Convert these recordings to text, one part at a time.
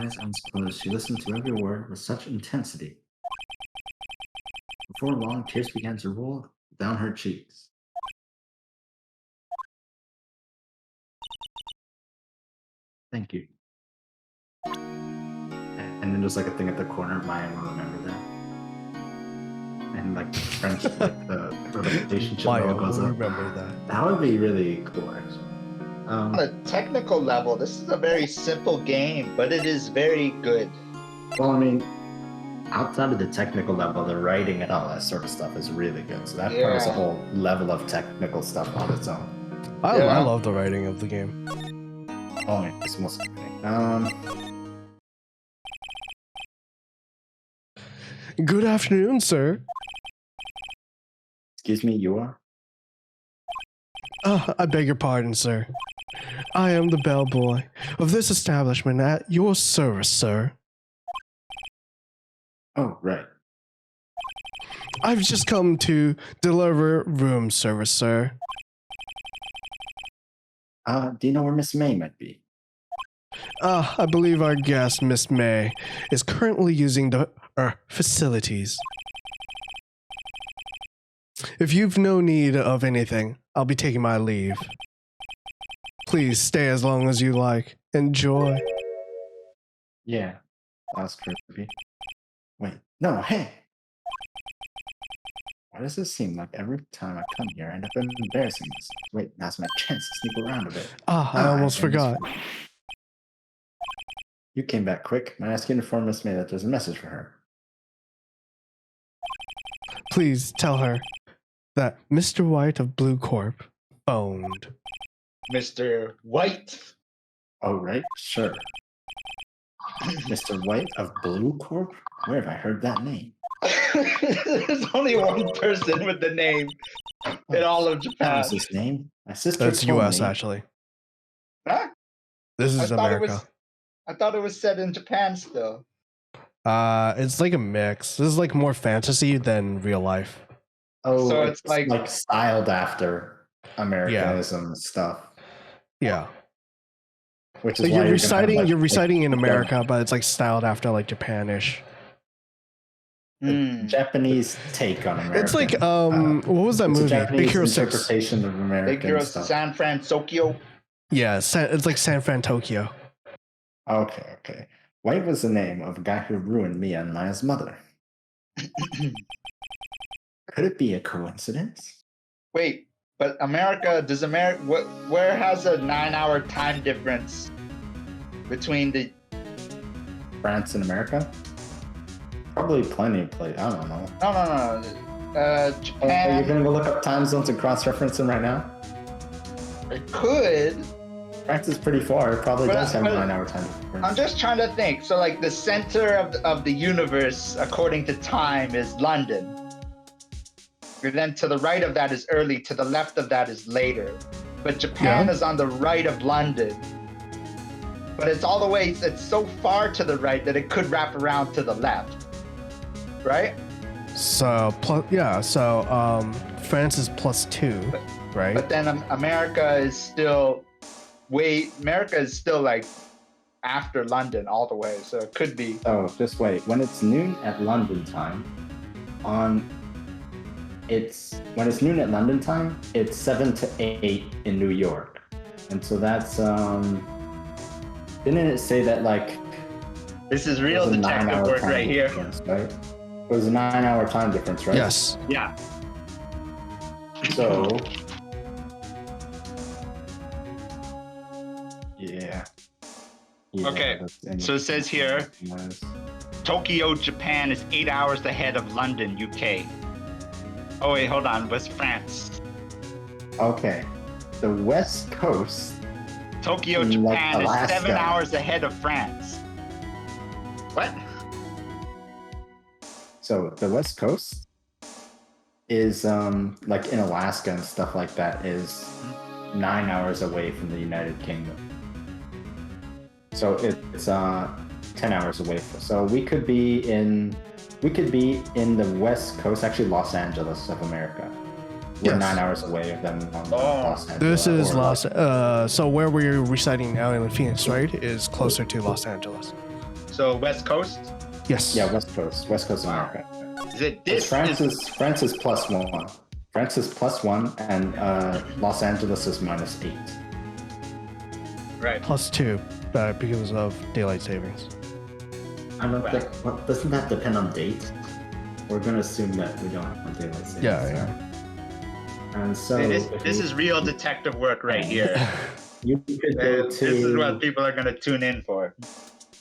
eyes unclosed, she listened to every word with such intensity. Before long, tears began to roll down her cheeks. Thank you. And then there's like a thing at the corner, Maya will remember that. And like the French, like the relationship Maya goes will up. remember that. That would be really cool, actually. On a technical level, this is a very simple game, but it is very good. Well, I mean, outside of the technical level, the writing and all that sort of stuff is really good. So that part is a whole level of technical stuff on its own. I love the writing of the game. Oh, it's most Good afternoon, sir. Excuse me, you are? I beg your pardon, sir. I am the bellboy of this establishment at your service, sir. Oh, right. I've just come to deliver room service, sir. Do you know where Miss May might be? I believe our guest, Miss May, is currently using the facilities. If you've no need of anything, I'll be taking my leave. Please stay as long as you like. Enjoy. Yeah, that's creepy. Wait, no, hey! Why does it seem like every time I come here I end up embarrassing this? Wait, now's my chance to sneak around a bit. I almost forgot. You came back quick. May I ask you to inform Miss May that there's a message for her? Please tell her that Mr. White of Blue Corp phoned. Mr. White. Oh, right, sure. Mr. White of Blue Corp? Where have I heard that name? There's only one person with the name in all of Japan. That was his name? My sister That's told US, me. actually. Huh? This is America. I thought it was set in Japan still. It's like a mix. This is like more fantasy than real life. Oh, So it's like styled after Americanism stuff. Yeah. Which is So why you're reciting in America, but it's like styled after like Japanish. Japanese take on America. It's like what was that movie? Big Hero 6. Interpretation of American Big Hero stuff. San Francisco. Yeah, it's like San Fran, Tokyo. Okay. White was the name of a guy who ruined me and Maya's mother. Could it be a coincidence? Wait, but where has a 9-hour time difference between the France and America? Probably plenty of places. I don't know. No. Japan. Are you going to go look up time zones and cross-reference them right now? It could. France is pretty far. It probably does have a 9-hour time difference. I'm just trying to think. So, like, the center of the universe, according to time, is London. And then to the right of that is early. To the left of that is later. But Japan is on the right of London. But it's all the way. It's so far to the right that it could wrap around to the left. Right? So France is +2, right? But then America is still like after London all the way, so it could be. Oh, just wait. When it's noon at London time, it's 7 to 8 in New York, and so that's didn't it say that like this is real detective work right here? Right? It was a 9-hour time difference, right? Yes. Yeah. So, yeah. Okay. So it says here, Tokyo, Japan is 8 hours ahead of London, UK. Oh wait, hold on. What's France? Okay. The West Coast. Tokyo, Japan is Alaska. 7 hours ahead of France. What? So the West Coast is like in Alaska and stuff like that is 9 hours away from the United Kingdom. So it's 10 hours away. So we could be in the West Coast, actually Los Angeles of America. We're 9 hours away of them. Los Angeles. This is so where we're reciting now in Phoenix, right, is closer to Los Angeles. So West Coast. Yes. Yeah, West Coast America. Is it this? France is +1. France is +1, and Los Angeles is -8. Right. +2, because of daylight savings. I don't think. Well, doesn't that depend on date? We're gonna assume that we don't have daylight savings. Yeah. And so This is real detective work right here. You could go to. This is what people are gonna tune in for.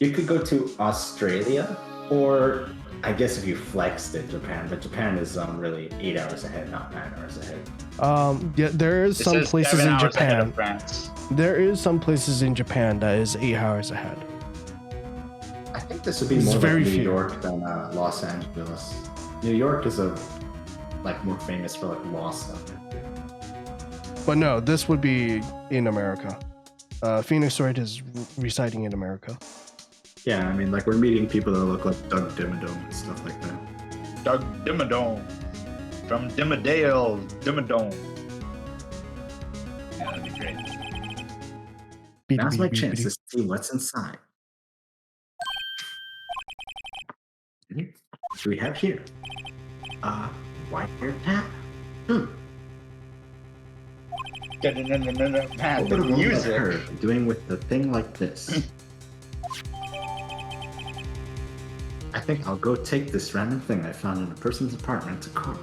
You could go to Australia, or I guess if you flexed it, Japan. But Japan is really 8 hours ahead, not 9 hours ahead. Yeah, there is some places in Japan. There is some places in Japan that is 8 hours ahead. I think this would be It's more very like New few. York than Los Angeles. New York is more famous for law stuff. But no, this would be in America. Phoenix Wright is residing in America. Yeah, I mean, we're meeting people that look like Doug Dimmadome and stuff like that. Doug Dimmadome from Dimmadale, Dimmadome. Yeah, that'd be great. Now's my chance to see what's inside. What do we have here? Wiretap? Man, What would the a woman like music. her be doing with a thing like this? I think I'll go take this random thing I found in a person's apartment to court.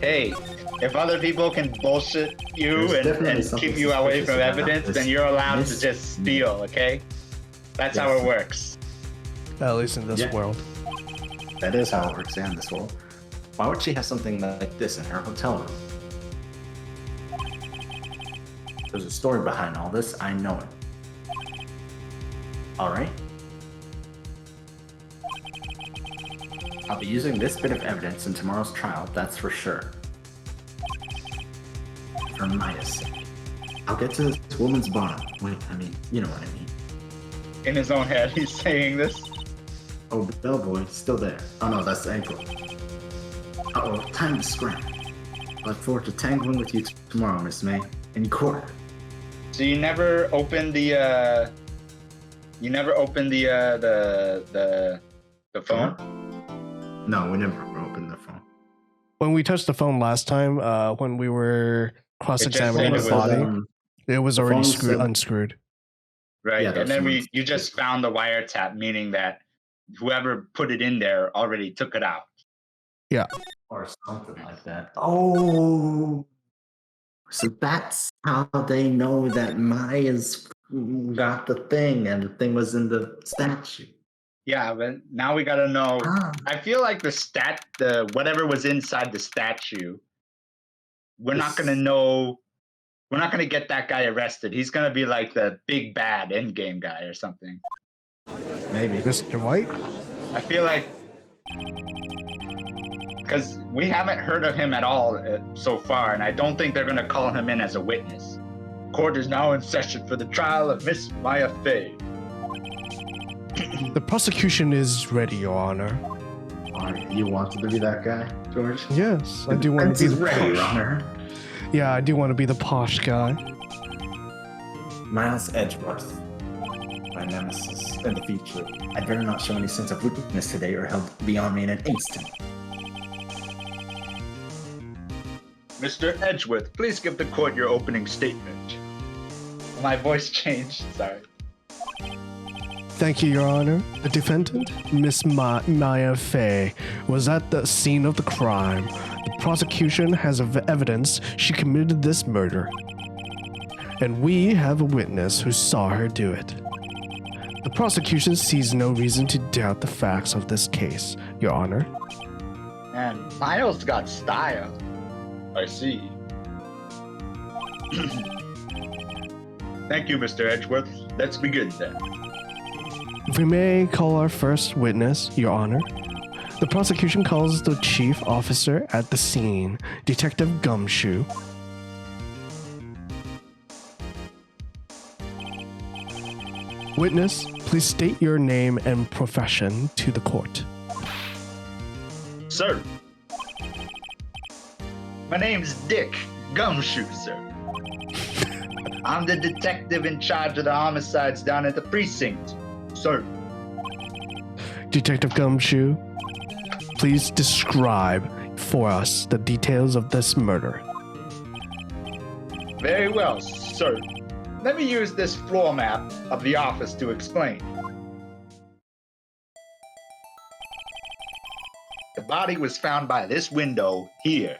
Hey, if other people can bullshit you There's definitely and something keep you away suspicious from about evidence, this then you're allowed to Miss just steal, okay? That's how Yes. it works. At least in this Yeah. world. That is how it works, in this world. Why would she have something like this in her hotel room? There's a story behind all this, I know it. Alright. I'll be using this bit of evidence in tomorrow's trial, that's for sure. For Maya's sake. I'll get to this woman's barn. Wait, I mean, you know what I mean. In his own head, he's saying this. Oh, bellboy, still there. Oh no, that's the ankle. Uh-oh, time to scrap. I look forward to tangling with you tomorrow, Miss May. In court. So you never opened the phone? No, we never opened the phone. When we touched the phone last time, when we were cross-examining It the just said body, it was the already phone said- unscrewed. Right. Yeah, and then that's- you just found the wiretap, meaning that whoever put it in there already took it out. Or something like that. Oh! So that's how they know that Maya's got the thing and the thing was in the statue. Yeah, but now we gotta know. Ah. I feel like the whatever was inside the statue, we're not gonna know. We're not gonna get that guy arrested. He's gonna be like the big bad endgame guy or something. Maybe. Mr. White? I feel like because we haven't heard of him at all so far, and I don't think they're gonna call him in as a witness. Court is now in session for the trial of Miss Maya Fey. The prosecution is ready, Your Honor. Alright, you wanted to be that guy, George? Yes, I do want to be the ready, Your posh. Honor. Yeah, I do want to be the posh guy. Miles Edgeworth, my nemesis in the future. I'd better not show any sense of weakness today or he'll be on me in an instant. Mr. Edgeworth, please give the court your opening statement. My voice changed, sorry. Thank you, Your Honor. The defendant, Miss Maya Fey, was at the scene of the crime. The prosecution has evidence she committed this murder. And we have a witness who saw her do it. The prosecution sees no reason to doubt the facts of this case, Your Honor. Man, Miles got style. I see. Thank you, Mr. Edgeworth. Let's begin then. If we may call our first witness, Your Honor. The prosecution calls the chief officer at the scene, Detective Gumshoe. Witness, please state your name and profession to the court. Sir. My name's Dick Gumshoe, sir. I'm the detective in charge of the homicides down at the precinct, sir. Detective Gumshoe, please describe for us the details of this murder. Very well, sir. Let me use this floor map of the office to explain. The body was found by this window here.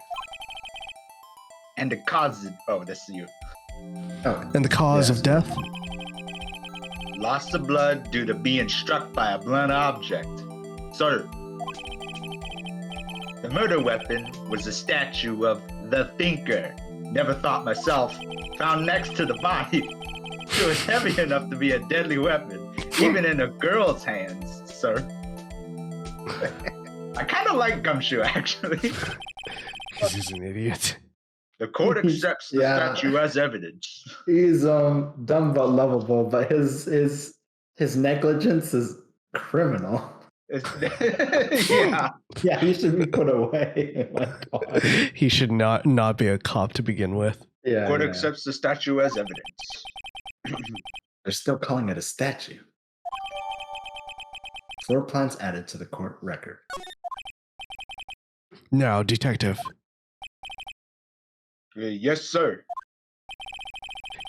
And the cause that's you. Oh, And the cause yes. of death? Loss of blood due to being struck by a blunt object. Sir, the murder weapon was a statue of the Thinker. Never thought myself. Found next to the body. It was heavy enough to be a deadly weapon, even in a girl's hands, sir. I kind of like Gumshoe, actually. Because he's an idiot. The court accepts the statue as evidence. He's dumb but lovable, but his negligence is criminal. Yeah. Yeah, he should be put away. Oh my God. He should not be a cop to begin with. Yeah, Court yeah. accepts the statue as evidence. They're still calling it a statue. Floor plans added to the court record. Now, Detective, Yes, sir.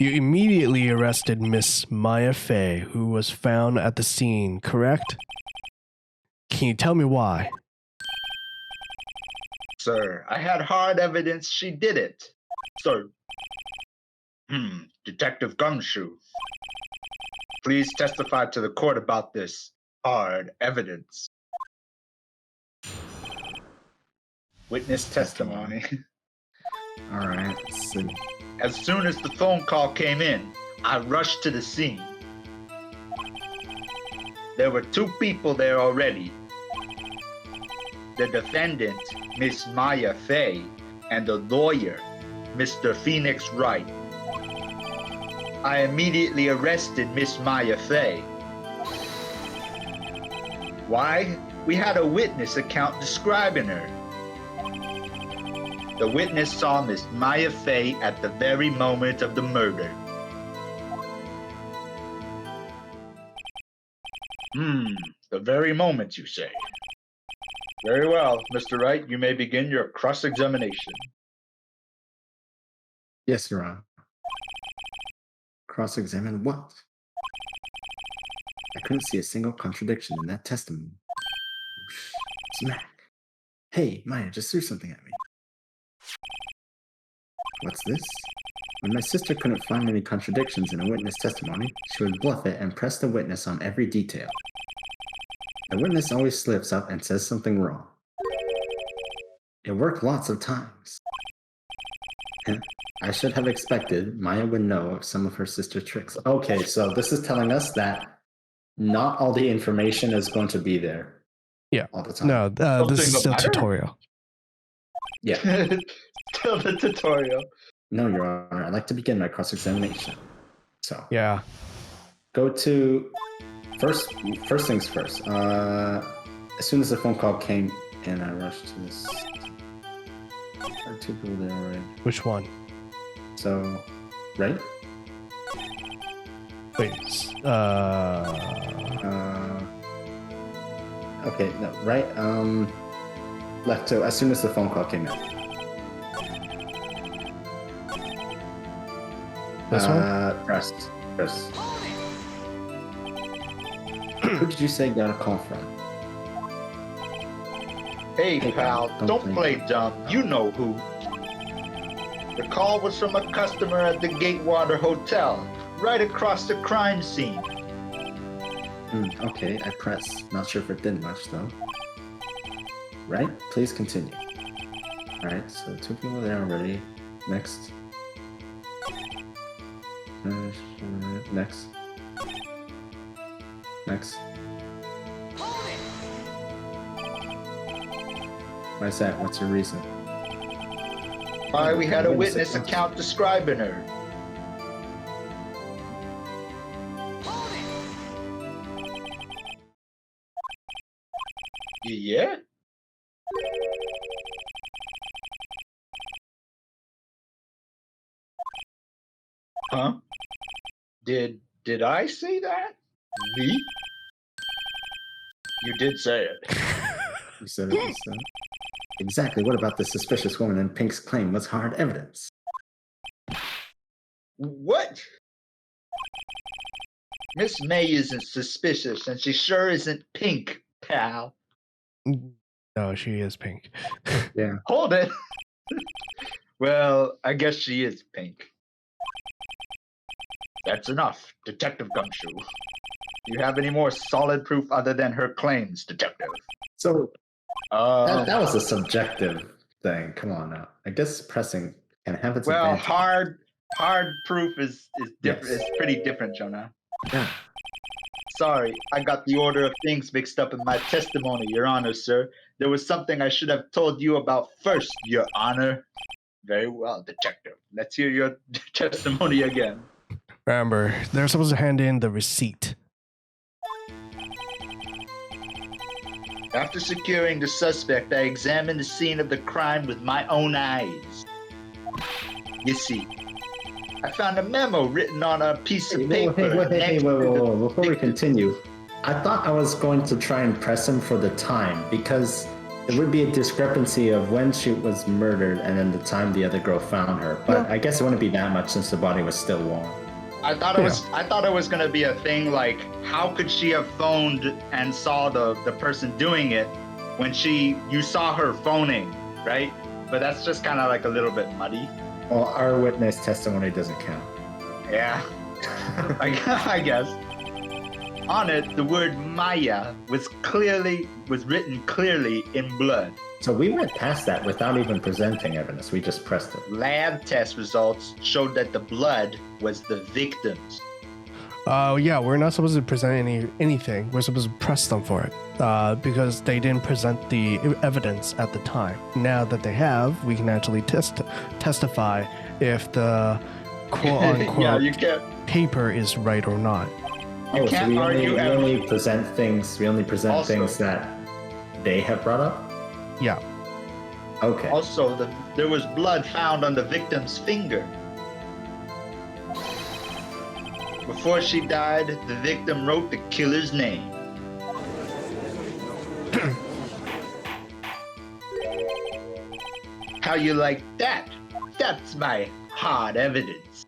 you immediately arrested Miss Maya Fey, who was found at the scene, correct? Can you tell me why? Sir, I had hard evidence she did it. Sir. Detective Gumshoe. Please testify to the court about this hard evidence. Witness testimony. All right, let's see. As soon as the phone call came in, I rushed to the scene. There were two people there already. The defendant, Miss Maya Fey, and the lawyer, Mr. Phoenix Wright. I immediately arrested Miss Maya Fey. Why? We had a witness account describing her. The witness saw Miss Maya Fey at the very moment of the murder. The very moment, you say? Very well, Mr. Wright, you may begin your cross-examination. Yes, Your Honor. Cross-examine what? I couldn't see a single contradiction in that testimony. Smack. Hey, Maya, just threw something at me. What's this? When my sister couldn't find any contradictions in a witness testimony, she would bluff it and press the witness on every detail. The witness always slips up and says something wrong. It worked lots of times. I should have expected Maya would know of some of her sister's tricks. Okay, so this is telling us that not all the information is going to be there. Yeah. All the time. No, this is still tutorial. Yeah. Still the tutorial. No, Your Honor. I'd like to begin my cross-examination. So. Yeah. Go to first things first. As soon as the phone call came in, I rushed to this. There are two people there already. Which one? So, right? Wait. Okay, no, right. Left. So as soon as the phone call came in. This one? Press. Who did you say got a call from? Hey, pal, don't play dumb. You know who. The call was from a customer at the Gatewater Hotel, right across the crime scene. Okay, I pressed. Not sure if it did much, though. Right? Please continue. Alright, so two people there already. Next. Next. Why is that? What's your reason? Why, we had a witness account describing her. Yeah? Huh? Did I say that? Me? You did say it. You said it. You said it. Exactly. What about the suspicious woman in Pink's claim was hard evidence? What? Miss May isn't suspicious, and she sure isn't pink, pal. No, she is pink. Yeah. Hold it. Well, I guess she is pink. That's enough, Detective Gumshoe. Do you have any more solid proof other than her claims, Detective? So that was a subjective thing. Come on now. I guess pressing can have its well, advantage. hard proof is different. Yes. It's pretty different, Jonah. Yeah. Sorry, I got the order of things mixed up in my testimony, Your Honor, sir. There was something I should have told you about first, Your Honor. Very well, Detective. Let's hear your testimony again. Remember, they're supposed to hand in the receipt. After securing the suspect, I examined the scene of the crime with my own eyes. You see, I found a memo written on a piece of paper. Hey, whoa. Before we continue, I thought I was going to try and press him for the time because there would be a discrepancy of when she was murdered and then the time the other girl found her. But I guess it wouldn't be that much since the body was still warm. I thought it was gonna be a thing like, how could she have phoned and saw the person doing it when you saw her phoning, right? But that's just kind of like a little bit muddy. Well, our witness testimony doesn't count. Yeah, I guess. On it, the word Maya was written clearly in blood. So we went past that without even presenting evidence. We just pressed it. Lab test results showed that the blood was the victim's. Yeah, we're not supposed to present anything. We're supposed to press them for it because they didn't present the evidence at the time. Now that they have, we can actually testify if the quote-unquote paper is right or not. You can't we argue only present things that they have brought up? Yeah. Okay. Also, there was blood found on the victim's finger. Before she died, the victim wrote the killer's name. How you like that? That's my hard evidence.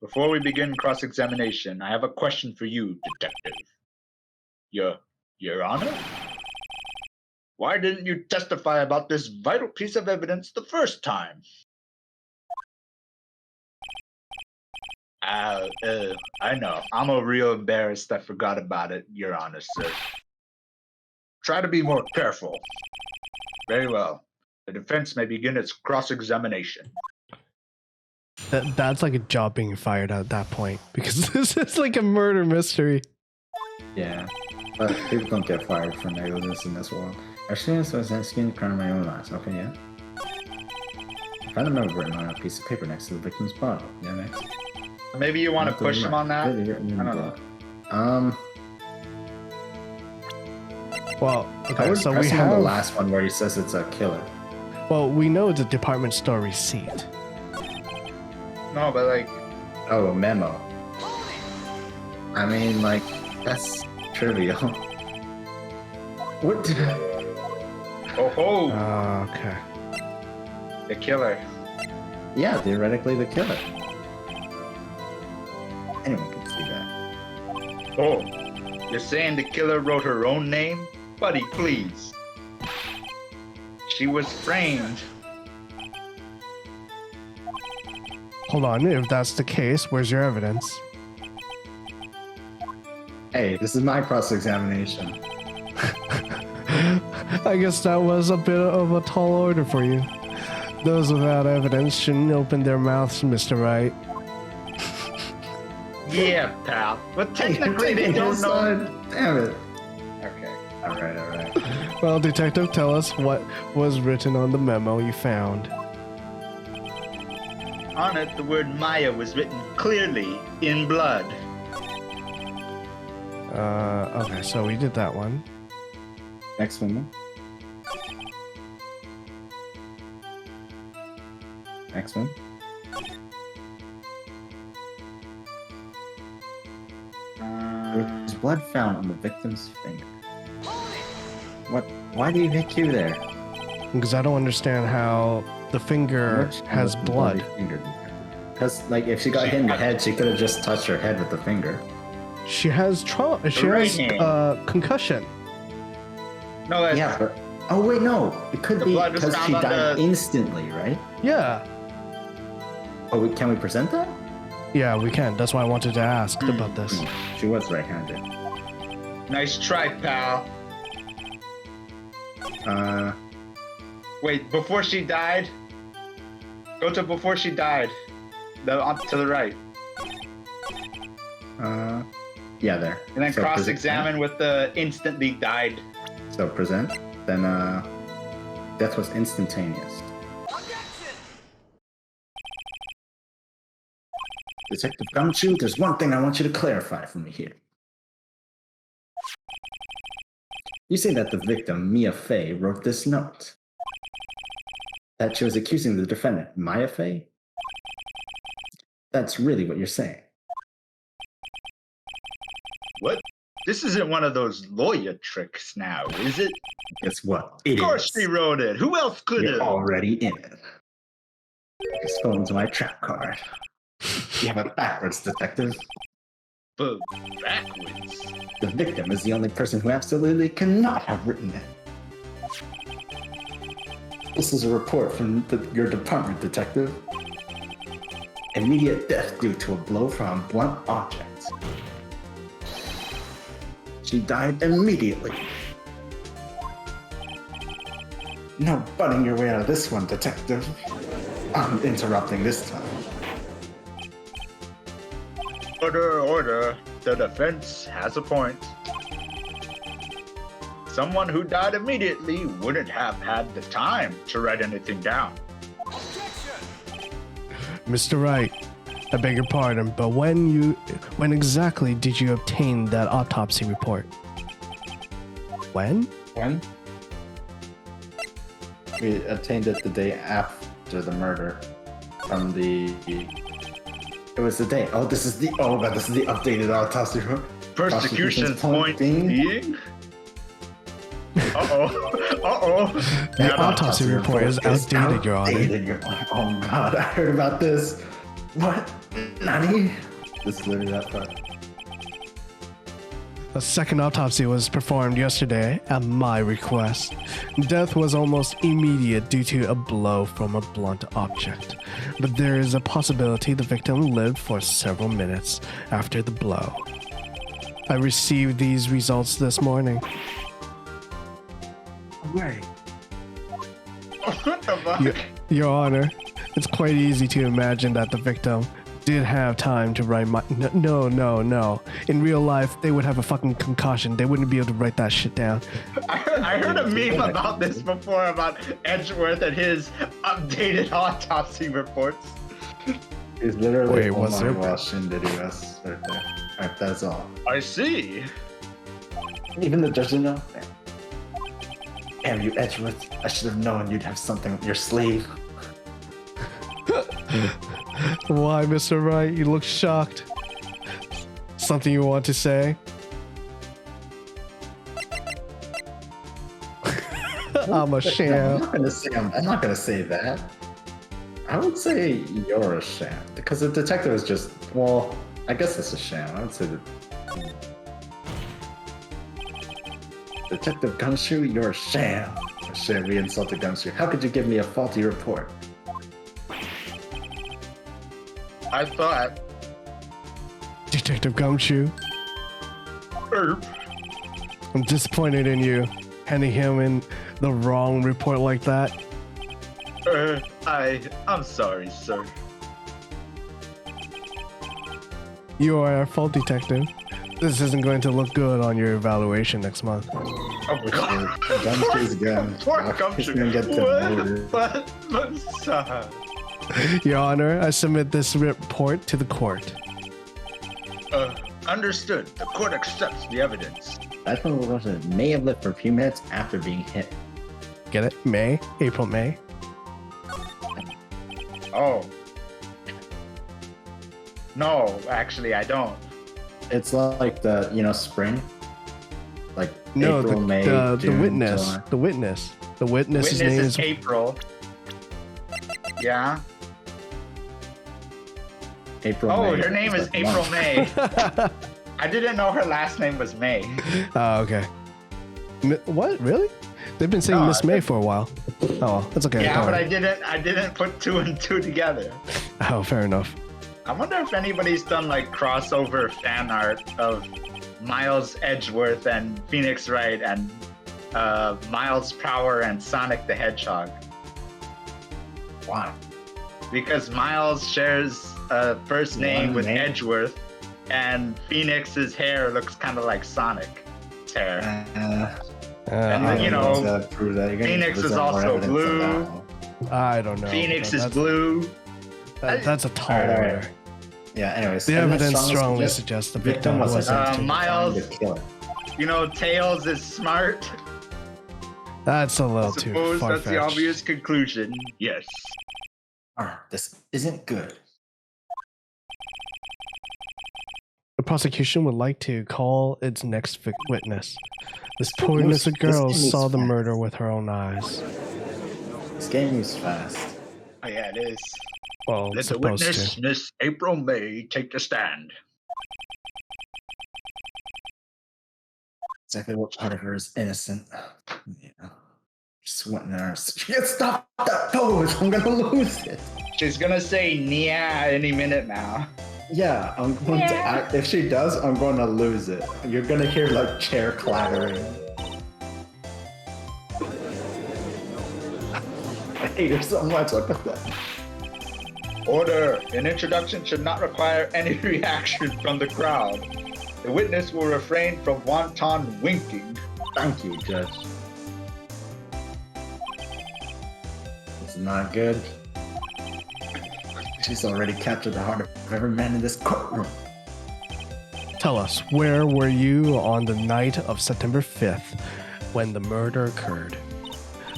Before we begin cross-examination, I have a question for you, Detective. Your Honor? Why didn't you testify about this vital piece of evidence the first time? I know. I'm real embarrassed I forgot about it, Your Honor, sir. Try to be more careful. Very well. The defense may begin its cross-examination. That's like a job being fired at that point because this is like a murder mystery. Yeah, but people don't get fired for negligence in this world. Actually, so I was asking to crown my own lies. Okay, yeah. I found a memo written on a piece of paper next to the victim's body. Yeah, next. Maybe you want to push him on that? I don't know. Well, okay, so we have the last one where he says it's a killer. Well, we know it's a department store receipt. No, but like... Oh, a memo. I mean, like, that's trivial. What? Oh. Okay. The killer. Yeah, theoretically the killer. Anyone can see that. Oh, you're saying the killer wrote her own name? Buddy, please. She was framed. Hold on, if that's the case, where's your evidence? Hey, this is my cross-examination. I guess that was a bit of a tall order for you. Those without evidence shouldn't open their mouths, Mr. Wright. Yeah, pal. But technically they don't know. Damn it. Okay. All right. Well, Detective, tell us what was written on the memo you found. On it, the word Maya was written clearly in blood. Okay, so we did that one. Next one. Next one. blood found on the victim's finger. What? Why do you hit Q there? Because I don't understand how the finger has blood. Because, like, if she got hit in the head, she could have just touched her head with the finger. She has trauma. She has concussion. No, that's Yeah, but oh wait, no, it could The be blood was because she found on died the- instantly, right? Yeah. Oh, can we present that? Yeah, we can. That's why I wanted to ask about this. She was right-handed. nice try, pal. Wait, before she died? Go to before she died. To the right. Yeah, there. And then So cross-examine with the instantly died. So present, then death was instantaneous. Detective Gumshoe, there's one thing I want you to clarify for me here. You say that the victim, Mia Fey, wrote this note. That she was accusing the defendant, Maya Fey? That's really what you're saying. What? This isn't one of those lawyer tricks now, is it? Guess what? Of course she wrote it. Who else could You're have? already in it. Just go into my trap card. You have it backwards, detective. But backwards. The victim is the only person who absolutely cannot have written it. This is a report from your department, detective. Immediate death due to a blow from a blunt object. She died immediately. No butting your way out of this one, detective. I'm interrupting this time. Order, order. The defense has a point. Someone who died immediately wouldn't have had the time to write anything down. Mr. Wright, I beg your pardon, but when exactly did you obtain that autopsy report? When? When? We obtained it the day after the murder. From the... It was the day. Oh, this is the... Oh, God, this is the updated autopsy report. Persecution's point being? Uh-oh. Uh-oh. The autopsy report is outdated, Your Honor. Oh, God, I heard about this. What? Nani? This is literally that part. A second autopsy was performed yesterday at my request. Death was almost immediate due to a blow from a blunt object, but there is a possibility the victim lived for several minutes after the blow. I received these results this morning. Wait. What the fuck? Your Honor, it's quite easy to imagine that the victim did have time to write my... No. In real life, they would have a fucking concussion. They wouldn't be able to write that shit down. I heard a meme about this before, about Edgeworth and his updated autopsy reports. It's literally Wait, what's there? Washington US right there. Alright, that's all. I see. Even the judge didn't know. Damn you, Edgeworth. I should have known you'd have something up your sleeve. Why, Mr. Wright? You look shocked. Something you want to say? I'm a sham. I'm not gonna say that. I would say you're a sham. Because the detective is just, well, I guess it's a sham. I would say that. Detective Gumshoe, you're a sham. Shit, we insulted Gumshoe. How could you give me a faulty report? I thought. Detective Gumshoe, Erp. I'm disappointed in you, handing him in the wrong report like that. I'm sorry, sir. You are our fault, detective. This isn't going to look good on your evaluation next month. Oh god. Gumshoe's gone. Poor He's Gumshoe. gonna get demoted. But sad. Your Honor, I submit this report to the court. Understood. The court accepts the evidence. That one may have lived for a few minutes after being hit. Get it? May? April, May? Oh. No, actually, I don't. It's like the spring, like No, April, May, the June, witness. July. The witness. The witness's Witness name is April. Yeah. April. Oh, May her name is like April month. May. I didn't know her last name was May. Oh, okay. What? Really? They've been saying No, Miss May for a while. Oh, well, that's okay. Yeah, don't but worry. I didn't put 2 and 2 together. Oh, fair enough. I wonder if anybody's done like crossover fan art of Miles Edgeworth and Phoenix Wright and Miles Prower and Sonic the Hedgehog. Why? Because Miles shares a first name with name? Edgeworth, and Phoenix's hair looks kind of like Sonic's hair. And then, I you don't know, prove that. You're gonna Phoenix is present more also evidence of blue. that one. I don't know. Phoenix is That's- blue. That's a tall Alright, order. alright. Yeah. Anyways, The and evidence strongly suggest- suggests the victim victim was was like Miles- trying to kill her. You know, Tails is smart. That's a I little too suppose far that's the obvious conclusion. Yes. This isn't good. The prosecution would like to call its next witness. This poor moves- innocent this girl game moves saw the fast. murder with her own eyes. This game moves fast. Oh, yeah, it is. Well, Let it's the supposed witness, to. Miss April May, take the stand. Exactly what part of her is innocent. Yeah. Just went in there. She can't stop that pose. I'm gonna lose it. She's gonna say Nia any minute now. Yeah, I'm going to. If she does, I'm going to lose it. You're gonna hear like chair clattering. I hate her so much. Look at that. Order. An introduction should not require any reaction from the crowd. The witness will refrain from wanton winking. Thank you, Judge. It's not good. She's already captured the heart of every man in this courtroom. Tell us, where were you on the night of September 5th when the murder occurred?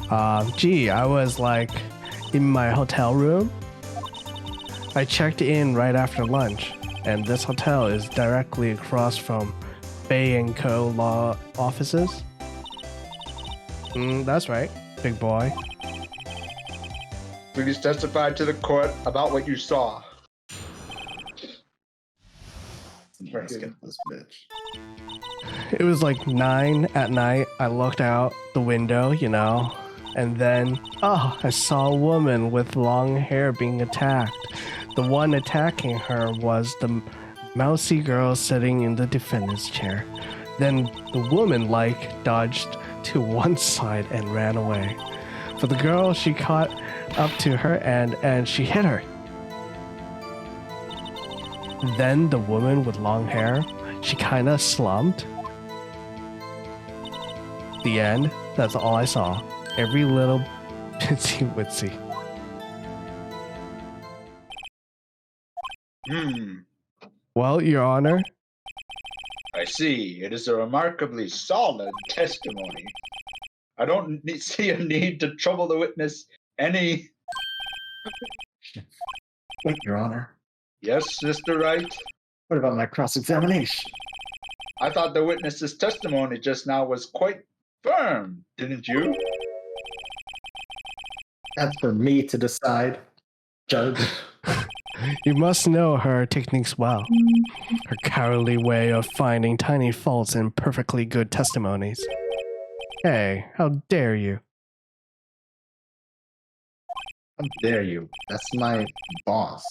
I was like in my hotel room. I checked in right after lunch, and this hotel is directly across from Bay & Co. law offices. That's right, big boy. Please testify to the court about what you saw. Let's get this bitch. It was like 9 at night. I looked out the window, and then, I saw a woman with long hair being attacked. The one attacking her was the mousy girl sitting in the defendant's chair. Then the woman, dodged to one side and ran away. For the girl, she caught up to her and she hit her. Then the woman with long hair, she kind of slumped. The end. That's all I saw. Every little bitsy witsy. Well, Your Honor. I see. It is a remarkably solid testimony. I don't see a need to trouble the witness any. Wait, Your Honor. Yes, Mr. Wright? What about my cross-examination? I thought the witness's testimony just now was quite firm, didn't you? That's for me to decide, Judge. You must know her techniques well. Her cowardly way of finding tiny faults in perfectly good testimonies. Hey, how dare you? How dare you? That's my boss.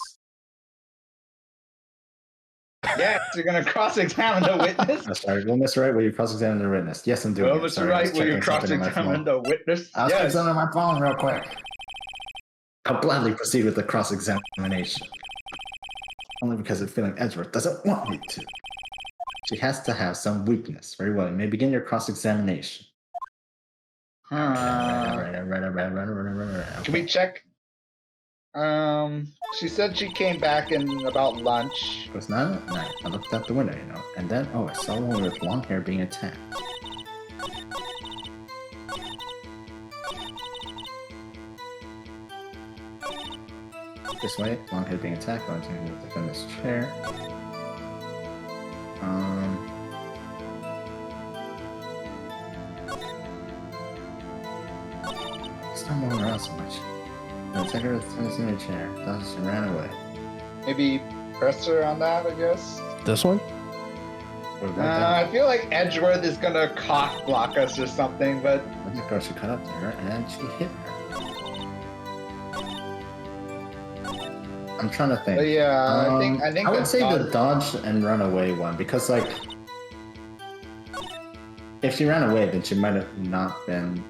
Yes, you're going to cross-examine the witness? I'm sorry. Well, Mr. Wright, will you cross-examine the witness? Yes, I'm doing Well, it. Mr. Sorry, I was Wright, will you checking something on my cross-examine phone. the witness? I was Yes. checking on my phone real quick. I'll gladly proceed with the cross-examination. Only because I'm feeling Edgeworth doesn't want me to. She has to have some weakness. Very well. You may begin your cross-examination. Can we check? She said she came back in about lunch. It was 9 at night. I looked out the window, and then, I saw a woman with long hair being attacked. This way, long hair being attacked, going to the defendant's chair. Stop moving around so much. No, take her in the chair. Thought she ran away. Maybe press her on that, I guess. This one? Or right there. I feel like Edgeworth is gonna cock block us or something, but I think girl, she cut up to her and she hit her. I'm trying to think. yeah, I think I would the say dodge- the dodge and run away one because, like, if she ran away, then she might have not been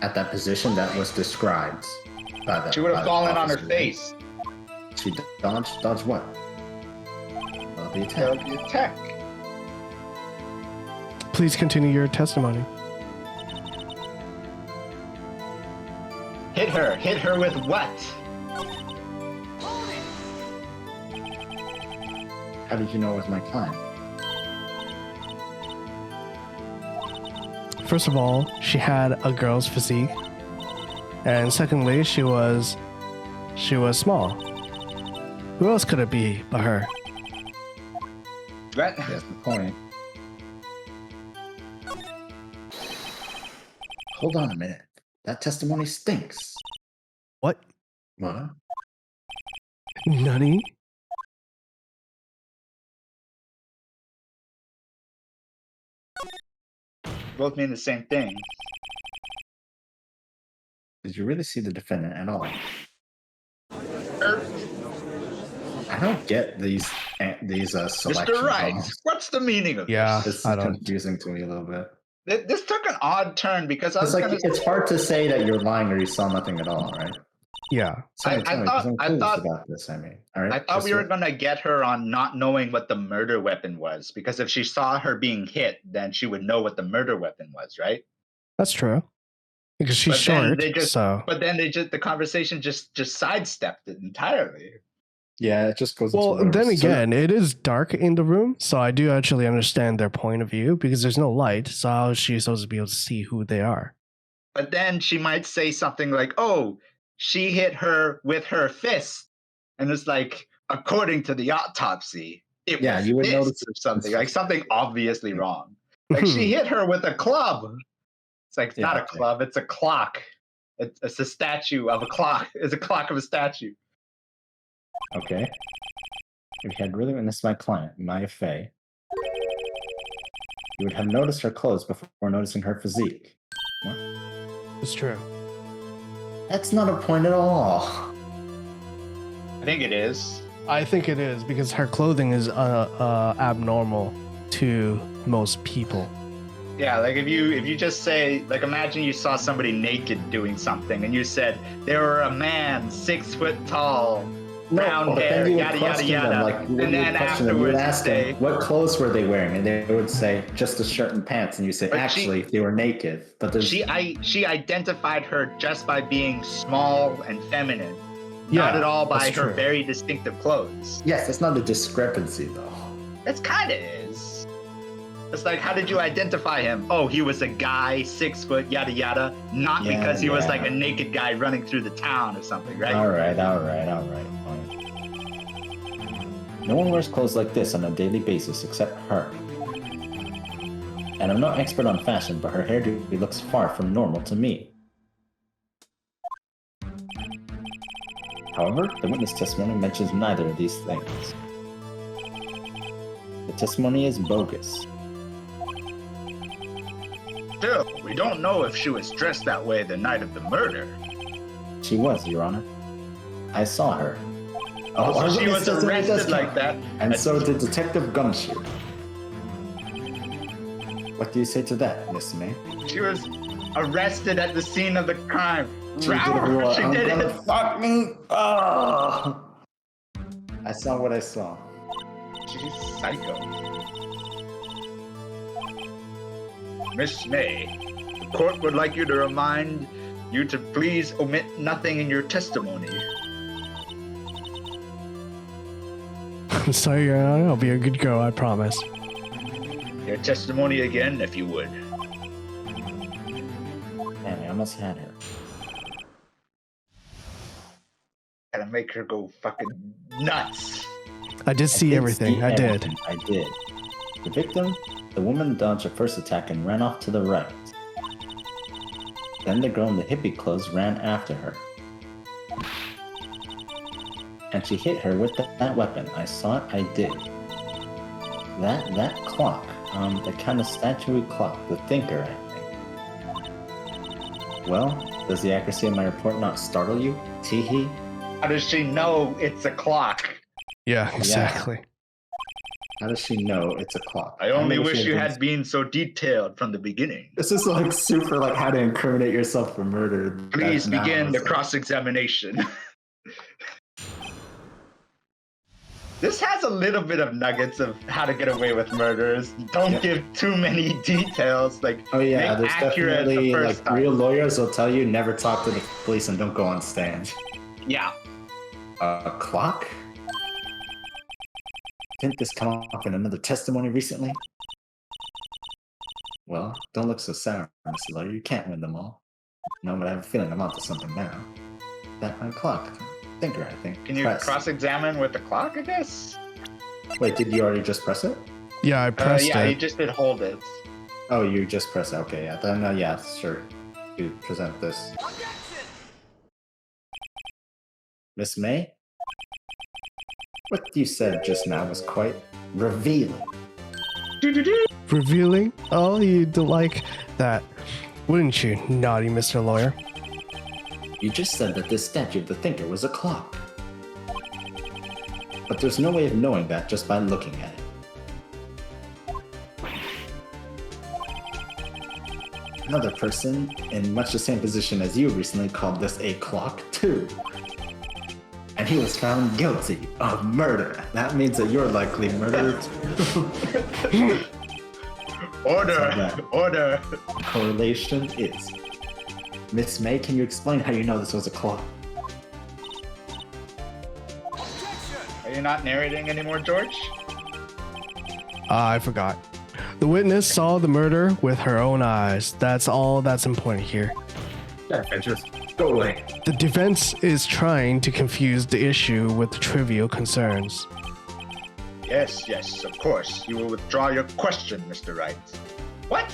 at that position that was described by the. she would by have the fallen on her officer. face. She dodged what? Well, the That attack. would be attack. Please continue your testimony. Hit her with what? How did you know it was my client? First of all, she had a girl's physique. And secondly, she was small. Who else could it be but her? That, That's the point. Hold on a minute. That testimony stinks. What? What? Nutty? both mean the same thing. Did you really see the defendant at all? Er, I don't get these selection Mr. Wright, calls. what's the meaning of Yeah. this? This is I don't- confusing to me a little bit. This took an odd turn because I It's was like gonna it's hard to say that you're lying or you saw nothing at all, right? Yeah. Tell me, I 'cause I'm thought- curious about this. I mean, all right. I thought we were gonna get her on not knowing what the murder weapon was, because if she saw her being hit, then she would know what the murder weapon was, right? That's true. Because she's But then short, they just- so. But then the conversation just sidestepped it entirely. Yeah, it just goes. Well, into whatever. then So- again, it is dark in the room, so I do actually understand their point of view because there's no light. So how is she supposed to be able to see who they are? But then she might say something like, "Oh, she hit her with her fist," and it's like, according to the autopsy, it Yeah, was you would this notice or something like something obviously wrong. Like she hit her with a club. It's like it's Yeah, not a okay. club; it's a clock. It's a statue of a clock. It's a clock of a statue. Okay. If you had really witnessed my client, Maya Fey, you would have noticed her clothes before noticing her physique. What? It's true. That's not a point at all. I think it is. I think it is because her clothing is abnormal to most people. Yeah, like if you just say, like, imagine you saw somebody naked doing something, and you said they were a man 6 foot tall, brown but hair, then you would yada yada question them, yada, like, when and you then question them, you would afterwards you ask say, them, what clothes were they wearing? And they would say, just a shirt and pants. And you say, But actually, they were naked. But there's... she identified her just by being small and feminine, Yeah, not at all by that's her true. very distinctive clothes. Yes, that's not a discrepancy, though. It's kind of is. It's like, how did you identify him? Oh, he was a guy, 6 foot, yada yada. Not Yeah, because he was yeah. like a naked guy running through the town or something, right? All right, fine. No one wears clothes like this on a daily basis except her. And I'm no expert on fashion, but her hairdo looks far from normal to me. However, the witness testimony mentions neither of these things. The testimony is bogus. Still, we don't know if she was dressed that way the night of the murder. She was, Your Honor. I saw her. Also, our she witness was testimony does arrested like count. that. And so did Detective Gumshoe. What do you say to that, Miss May? She was arrested at the scene of the crime. She did Rawr, she did gonna it. fuck me. Oh. I saw what I saw. She's psycho. Miss May, the court would like you to remind you to please omit nothing in your testimony. I'm sorry, Your Honor. I'll be a good girl, I promise. Your testimony again, if you would. Man, I almost had her. Gotta make her go fucking nuts. I did see everything. I did. I did. The victim, the woman dodged her first attack and ran off to the right. Then the girl in the hippie clothes ran after her. And she hit her with that weapon. I saw it, I did. That clock, the kind of statuary clock, the thinker, I think. Well, does the accuracy of my report not startle you? Teehee? How does she know it's a clock? Yeah, exactly. How does she know it's a clock? I only wish you had been so detailed from the beginning. This is like super like how to incriminate yourself for murder. Please That's begin the like... cross-examination. This has a little bit of nuggets of how to get away with murders. Don't give too many details. Like, oh yeah, there's accurate definitely the first like time. real lawyers will tell you never talk to the police and don't go on stand. Yeah. A clock? Didn't this come up in another testimony recently? Well, don't look so sour, Mr. Lawyer. You can't win them all. No, but I have a feeling I'm onto something now. That clock. Thinker, I think. Can you cross-examine with the clock, I guess? Wait, did you already just press it? Yeah, I pressed yeah, it. you just did hold it. Oh, you just press it. Okay, yeah. Then, yeah, sure. You present this. Miss May? What you said just now was quite revealing. Revealing? Oh, you'd like that, wouldn't you, naughty Mr. Lawyer? You just said that this statue of the thinker was a clock. But there's no way of knowing that just by looking at it. Another person in much the same position as you recently called this a clock too. And he was found guilty of murder. That means that you're likely murdered. Order! Order! Correlation is. Miss May, can you explain how you know this was a clock? Are you not narrating anymore, George? I forgot. The witness saw the murder with her own eyes. That's all that's important here. Yeah, just go away. The defense is trying to confuse the issue with trivial concerns. Yes, yes, of course. You will withdraw your question, Mr. Wright. What?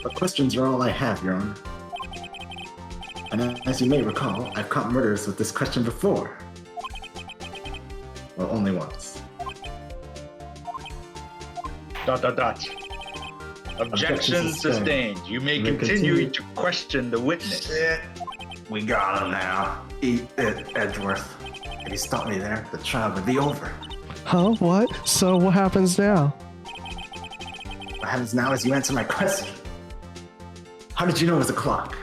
The questions are all I have, Your Honor. And as you may recall, I've caught murderers with this question before. Well, only once. ... Objection sustained. You may continue to question the witness. We got him now. Eat it, Edgeworth. If you stop me there, the trial would be over. Huh? What? So what happens now? What happens now is you answer my question. How did you know it was a clock?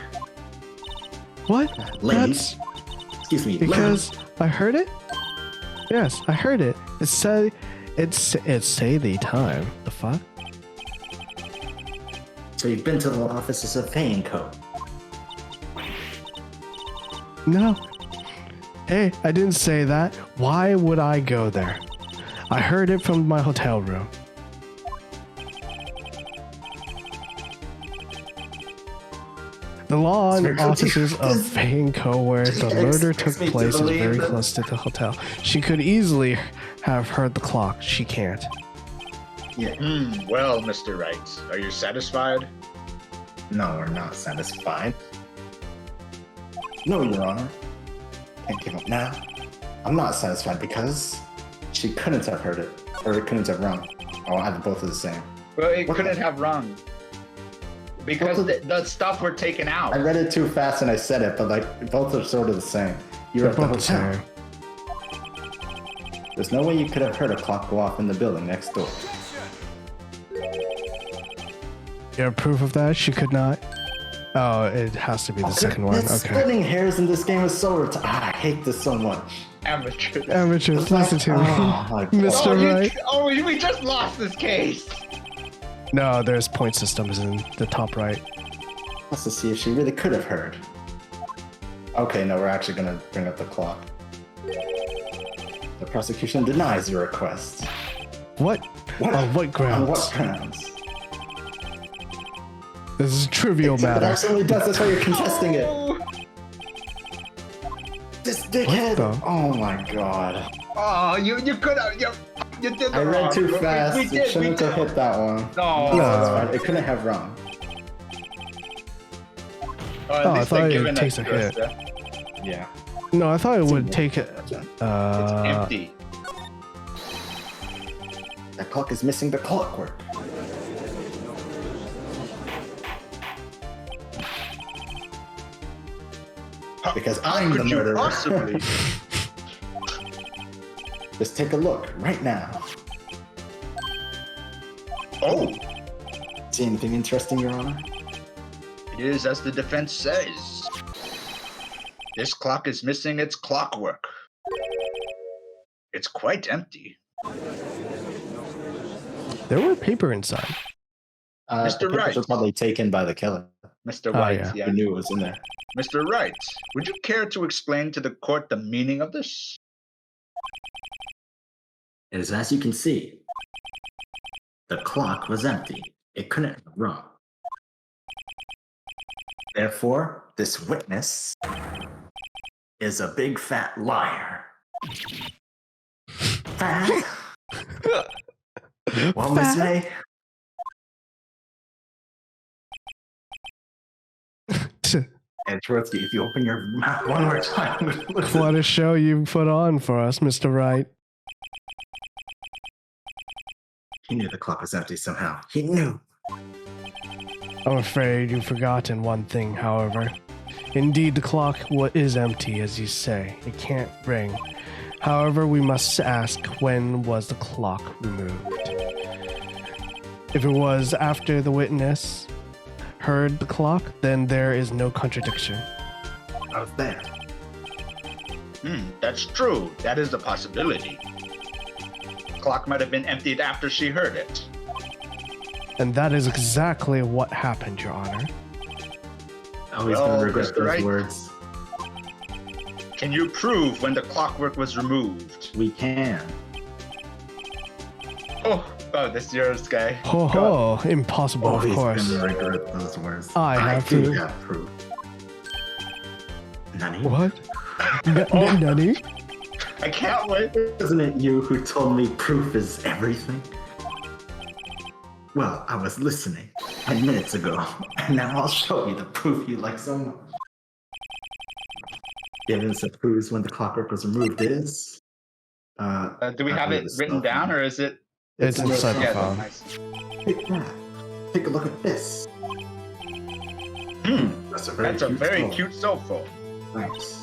What? Ladies. Excuse me. Because I heard it? Yes, I heard it. It say the time. The fuck? So you've been to the offices of Xanokei. No. Hey, I didn't say that. Why would I go there? I heard it from my hotel room. The law and offices of Xanokei where the murder took place is very close to the hotel. She could easily have heard the clock. She can't. Yeah. Well, Mr. Wright, are you satisfied? No, we're not satisfied. No, Your Honor. Can't give up now. I'm not satisfied because she couldn't have heard it, or it couldn't have rung. Oh, I have both of the same. Well, it couldn't have rung. Because the stuff were taken out. I read it too fast and I said it, but like both are sort of the same. You're at the hotel. There's no way you could have heard a clock go off in the building next door. You have proof of that? She could not. Oh, it has to be the second one. Okay. Splitting hairs in this game is so I hate this so much. Amateurs. Amateurs, listen to me, Mr. Wright. We just lost this case. No, there's point systems in the top right. Let's just see if she really could have heard. Okay, no, we're actually gonna bring up the clock. The prosecution denies your request. What? On what grounds? On what grounds? This is a trivial matter. It absolutely does. That's why you're contesting it. This dickhead. Oh my god. Oh, you could have. You did the I read wrong. too fast. We It did. shouldn't have hit that one. No. That's fine. It couldn't have wrong. Oh, at I least thought they're it giving takes us a hit. this, Yeah. No, I thought it would It's take it. It's empty. That clock is missing the clockwork. Because I'm the Could you murderer. possibly? Just take a look right now. Oh, See anything interesting, Your Honor? it is as the defense says. This clock is missing its clockwork. It's quite empty. There were paper inside. The Mr. papers Wright. were probably taken by the killer. Mr. White, yeah. yeah. We knew it was in there. Mr. Wright, would you care to explain to the court the meaning of this? It is as you can see. The clock was empty. It couldn't have rung. Therefore, this witness is a big fat liar. Fat? Well, Miss May, Edgeworth, if you open your mouth one more time, I'm gonna look What a show you put on for us, Mr. Wright. He knew the clock was empty somehow. He knew. I'm afraid you've forgotten one thing, however. Indeed, the clock is empty, as you say. It can't ring. However, we must ask, when was the clock removed? If it was after the witness heard the clock, then there is no contradiction. Out there. That's true. That is a possibility. The clock might have been emptied after she heard it. And that is exactly what happened, Your Honor. Oh, he's Well, gonna regret Mr. those Wright. words. Can you prove when the clockwork was removed? We can. Oh, that's yours, guy. Ho ho, impossible, of he's course. gonna regret those words. I have do proof. have proof. Nani? What? Nani? I can't wait. Isn't it you who told me proof is everything? Well, I was listening 10 minutes ago, and now I'll show you the proof you like so much. The evidence that proves when the clockwork was removed is... Do we have it written down, or is it? It's in the inside the Yeah, phone. nice. Take that. Take a look at this. That's a Very phone. cute cell phone. Thanks.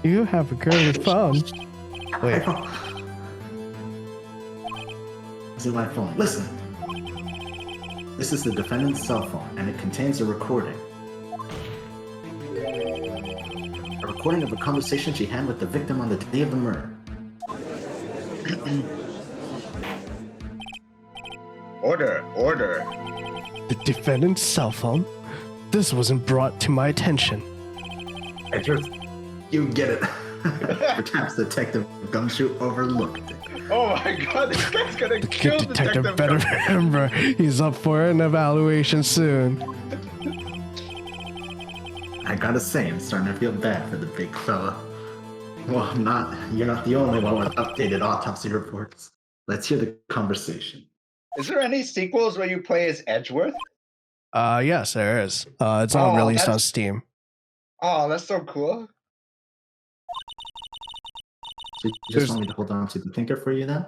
You have a girly phone. Wait. This is my phone. Listen. This is the defendant's cell phone, and it contains a recording. A recording of a conversation she had with the victim on the day of the murder. Order. The defendant's cell phone? This wasn't brought to my attention. Edgeworth, you get it. Perhaps Detective Gumshoe overlooked it. Oh my god, this guy's gonna The kill good detective Detective better Gumshoe. remember he's up for an evaluation soon. I gotta say, I'm starting to feel bad for the big fella. Well, you're not the only one with updated autopsy reports. Let's hear the conversation. Is there any sequels where you play as Edgeworth? Yes, there is. It's all Oh, released on that's- Steam. Oh, that's so cool. So you just want me to hold on to the thinker for you then?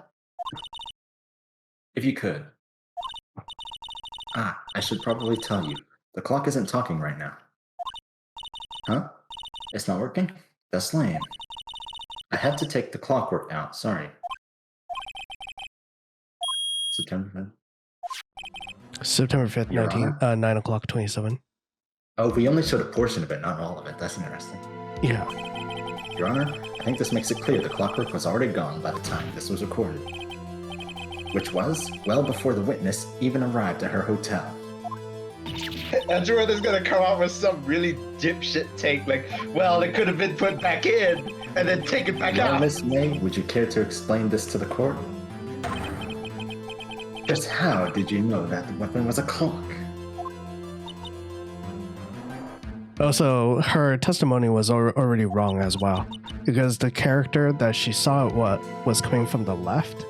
If you could. I should probably tell you. The clock isn't talking right now. Huh? It's not working? That's lame. I had to take the clockwork out, sorry. September 5th. September 5th, Your 9 o'clock 27. Oh, we only showed a portion of it, not all of it. That's interesting. Yeah. Your Honor, I think this makes it clear the clockwork was already gone by the time this was recorded. Which was well before the witness even arrived at her hotel. Edgeworth is gonna come out with some really dipshit take, like, well, it could have been put back in and then taken back Now, out. Miss May, would you care to explain this to the court? Just how did you know that the weapon was a clock? Also, her testimony was already wrong as well, because the character that she saw was coming from the left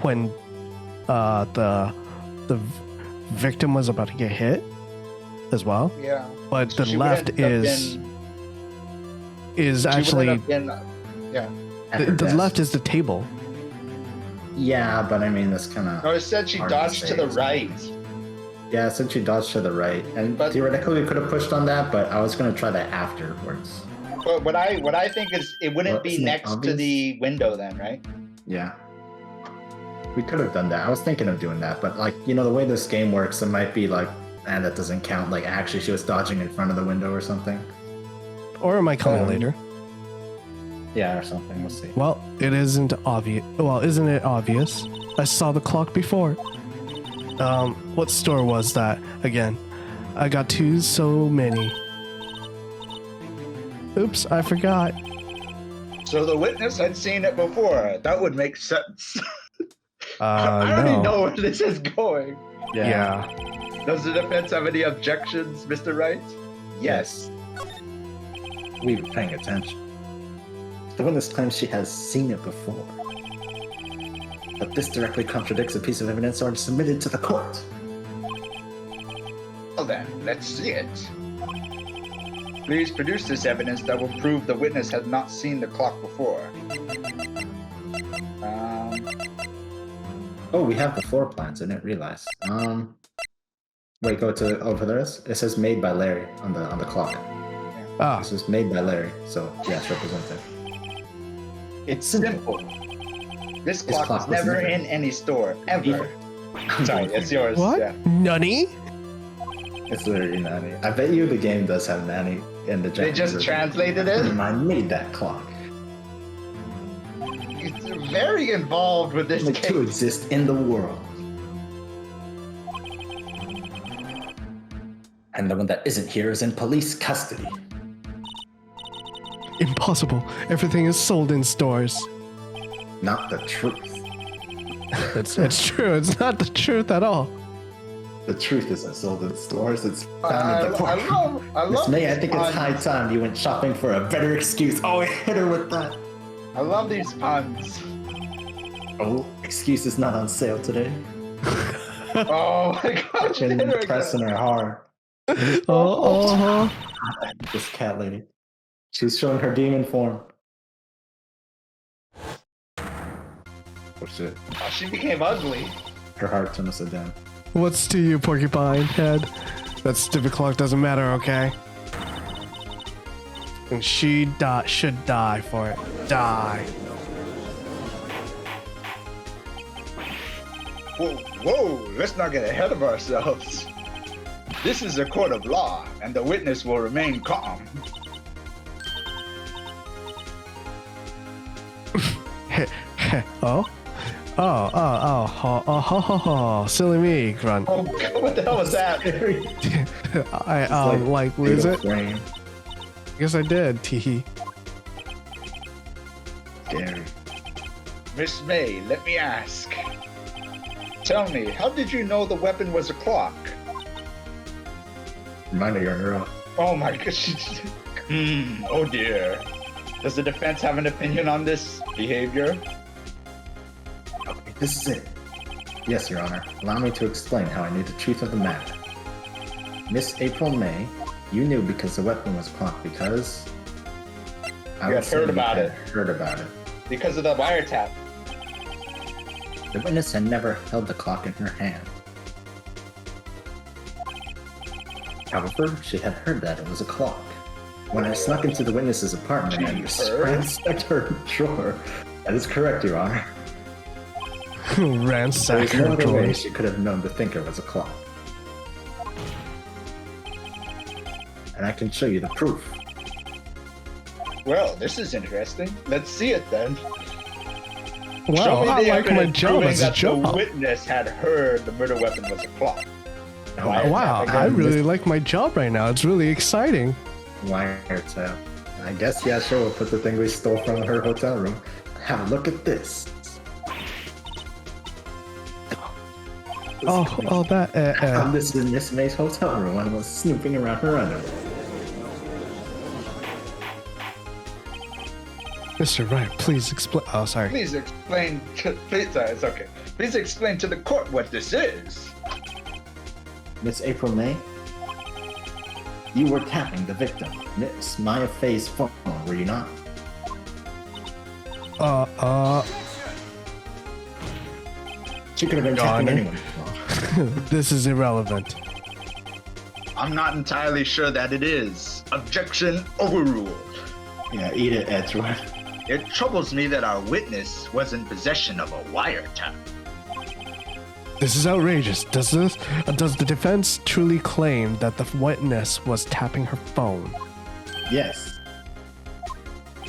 when the victim was about to get hit as well. Yeah. But the She left wouldn't have is she wouldn't actually have been- yeah. At her the desk. left is the table. Yeah, but I mean that's kind No, of. it said she Hard to dodged say, to the isn't it? right. Yeah, since you dodged to the right, and But- theoretically we could have pushed on that, but I was gonna try that afterwards. But what I think is it wouldn't Well, be isn't it next to obvious? the window then, right? Yeah. We could have done that. I was thinking of doing that, but like, the way this game works, it might be like, that doesn't count. Like, actually, she was dodging in front of the window or something. Or am I coming Um, later? Yeah, or something. We'll see. Well, it isn't obvious. Well, isn't it obvious? I saw the clock before. What store was that again? I got so many. Oops, I forgot. So the witness had seen it before. That would make sense. I already No. know where this is going. Yeah. Does the defense have any objections, Mr. Wright? Yes. We were paying attention. The witness claims she has seen it before. But this directly contradicts a piece of evidence already submitted to the court. Well then, let's see it. Please produce this evidence that will prove the witness had not seen the clock before. Oh, we have the floor plans. I didn't realize. Wait, go to over there. It says made by Larry on the clock. Ah, This is made by Larry, so yes, representative. It's simple. This clock clock was was never never- in any store, ever. Sorry, it's yours. what? Yeah. Nunny? It's literally Nanny. I bet you the game does have Nanny in the They Japanese just version. translated it. I made that clock. It's very involved with this Like to case. exist in the world. And the one that isn't here is in police custody. Impossible. Everything is sold in stores. Not the truth. It's true. It's not the truth at all. The truth isn't sold in stores, it's I found in the court. love Miss May, I these think it's puns. high time you went shopping for a better excuse. Oh, I hit her with that. I love these puns. Oh, excuse is not on sale today. Oh my gosh, Been hit her pressing again. her hard. Oh, This cat lady. She's showing her demon form. Oh shit. Oh, she became ugly. Her heart turned upside down. What's to you, porcupine head? That stupid clock doesn't matter, okay? And she should die for it. Die. Whoa, whoa, let's not get ahead of ourselves. This is a court of law, and the witness will remain calm. Oh? Oh, silly me, grunt. Oh, what the hell was that? I like lose it. Frame. Guess I did. Teehee. Scary. Miss May, let me ask. Tell me, how did you know the weapon was a clock? Reminder you're a girl. Oh my gosh. Oh dear. Does the defense have an opinion on this behavior? Okay, this is it. Yes, Your Honor. Allow me to explain how I knew the truth of the matter. Miss April May, you knew because the weapon was clocked because... I You would had say heard you about had it. Heard about it. Because of the wiretap. The witness had never held the clock in her hand. However, she had heard that it was a clock. When I snuck into the witness's apartment and ransacked her drawer. That is correct, Your Honor. There Ransack is no her other way drawer. she could have known the thinker was a clock. And I can show you the proof. Well, this is interesting. Let's see it then. Show Wow, me I the like my evidence job proving as a that job. The witness had heard the murder weapon was a clock. Wiretap Wow, again. I really like my job right now. It's really exciting. Wiretap. I guess, yeah, sure, we'll put the thing we stole from her hotel room. Have a look at this. This is Miss May's hotel room. I was snooping around her underwear. Mr. Wright, please explain. Oh, sorry. Please explain. It's okay. Please explain to the court what this is. Miss April May, you were tapping the victim, Miss Maya Faye's phone, were you not? She could have been tapping anyone's phone. This is irrelevant. I'm not entirely sure that it is. Objection overruled. Yeah, eat it, Edgeworth. It troubles me that our witness was in possession of a wiretap. This is outrageous. Does the defense truly claim that the witness was tapping her phone? Yes.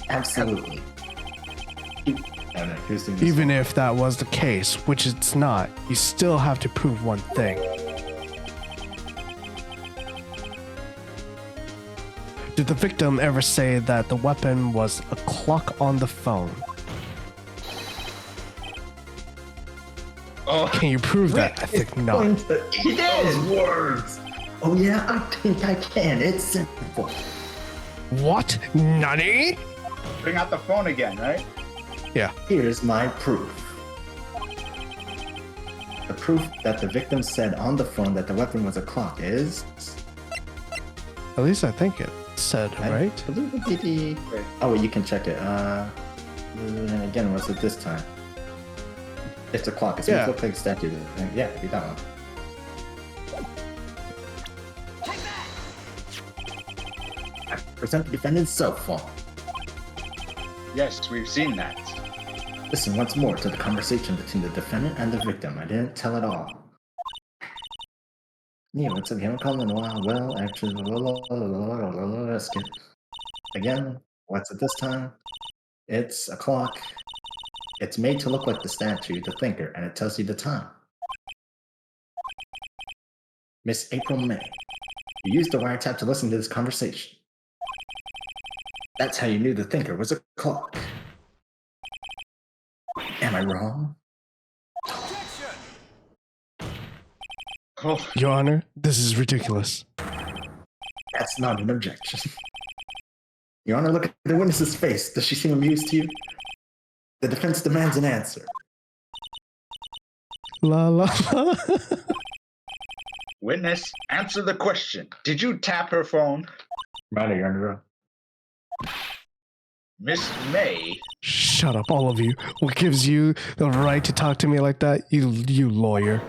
Absolutely. Even if that was the case, which it's not, you still have to prove one thing. Did the victim ever say that the weapon was a clock on the phone? Oh, can you prove that? I think not. He did! Words! Oh yeah, I think I can. It's simple. What? Nani? Bring out the phone again, right? Yeah. Here's my proof. The proof that the victim said on the phone that the weapon was a clock is... At least I think it said, right? Oh, well, you can check it. Again, what's it this time? It's a clock. It's yeah. Look like a statue. Yeah, be that one. I present the defendant's cell phone. Yes, we've seen that. Listen once more to the conversation between the defendant and the victim. I didn't tell it all. Yeah, what's up? I'm calling a while. Well, actually, skip. Again, what's it this time? It's a clock. It's made to look like the statue, the thinker, and it tells you the time. Miss April May, you used the wiretap to listen to this conversation. That's how you knew the thinker was a clock. Am I wrong? Oh. Your Honor, this is ridiculous. That's not an objection. Your Honor, look at the witness's face. Does she seem amused to you? The defense demands an answer. La la la. Witness, answer the question. Did you tap her phone? Right, Your Honor. Miss May. Shut up, all of you. What gives you the right to talk to me like that? You lawyer.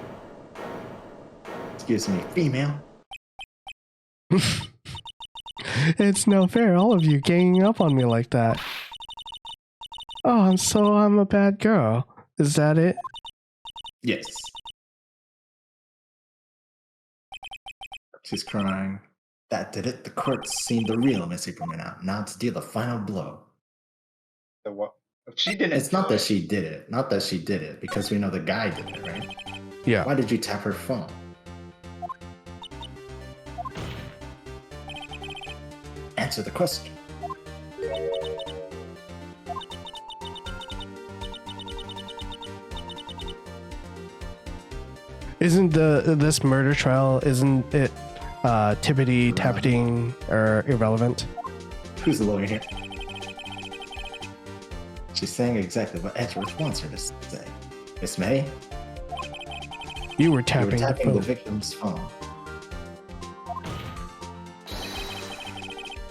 Excuse me, female. It's no fair, all of you ganging up on me like that. Oh, I'm a bad girl. Is that it? Yes. She's crying. That did it. The court's seen the real Miss April out. Now to deal the final blow. The what? She didn't. It's not that she did it. Not that she did it, because we know the guy did it, right? Yeah. Why did you tap her phone? Answer the question. Isn't this murder trial, isn't it tippity-tapping or irrelevant? Who's the lawyer here? She's saying exactly what Edgeworth wants her to say. Miss May? You were tapping, the victim's phone.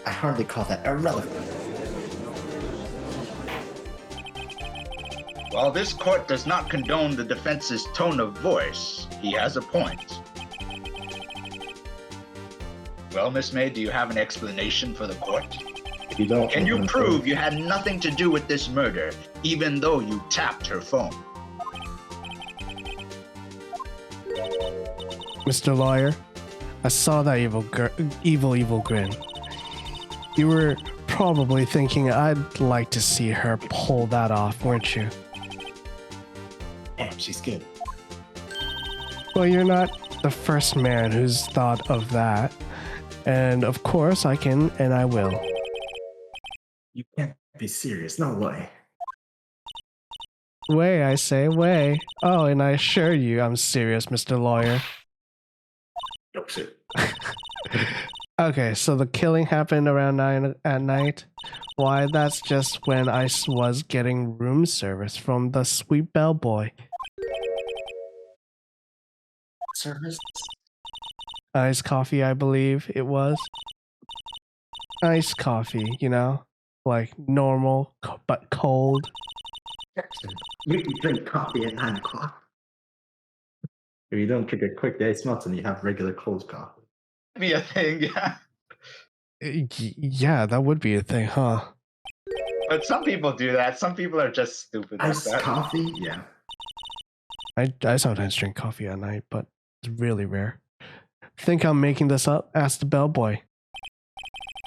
I hardly call that irrelevant. While this court does not condone the defense's tone of voice, he has a point. Well, Miss May, do you have an explanation for the court? If you don't, can you prove you had nothing to do with this murder, even though you tapped her phone? Mr. Lawyer, I saw that evil grin. You were probably thinking I'd like to see her pull that off, weren't you? Damn, she's good. Well, you're not the first man who's thought of that. And of course I can and I will. You can't be serious, no way. Way, I say, way. Oh, and I assure you, I'm serious, Mr. Lawyer. Oh shit. Okay, so the killing happened around 9 at night. Why, that's just when I was getting room service from the sweet bellboy. Service? Iced coffee, I believe it was. Iced coffee, you know? Like normal, but cold. You can drink coffee at 9 o'clock. If you don't drink it quick, the ice melts and you have regular cold coffee. Be a thing, yeah. Yeah, that would be a thing, huh? But some people do that. Some people are just stupid like Iced that. coffee? Yeah. I sometimes drink coffee at night, but it's really rare. Think I'm making this up? Asked the bellboy.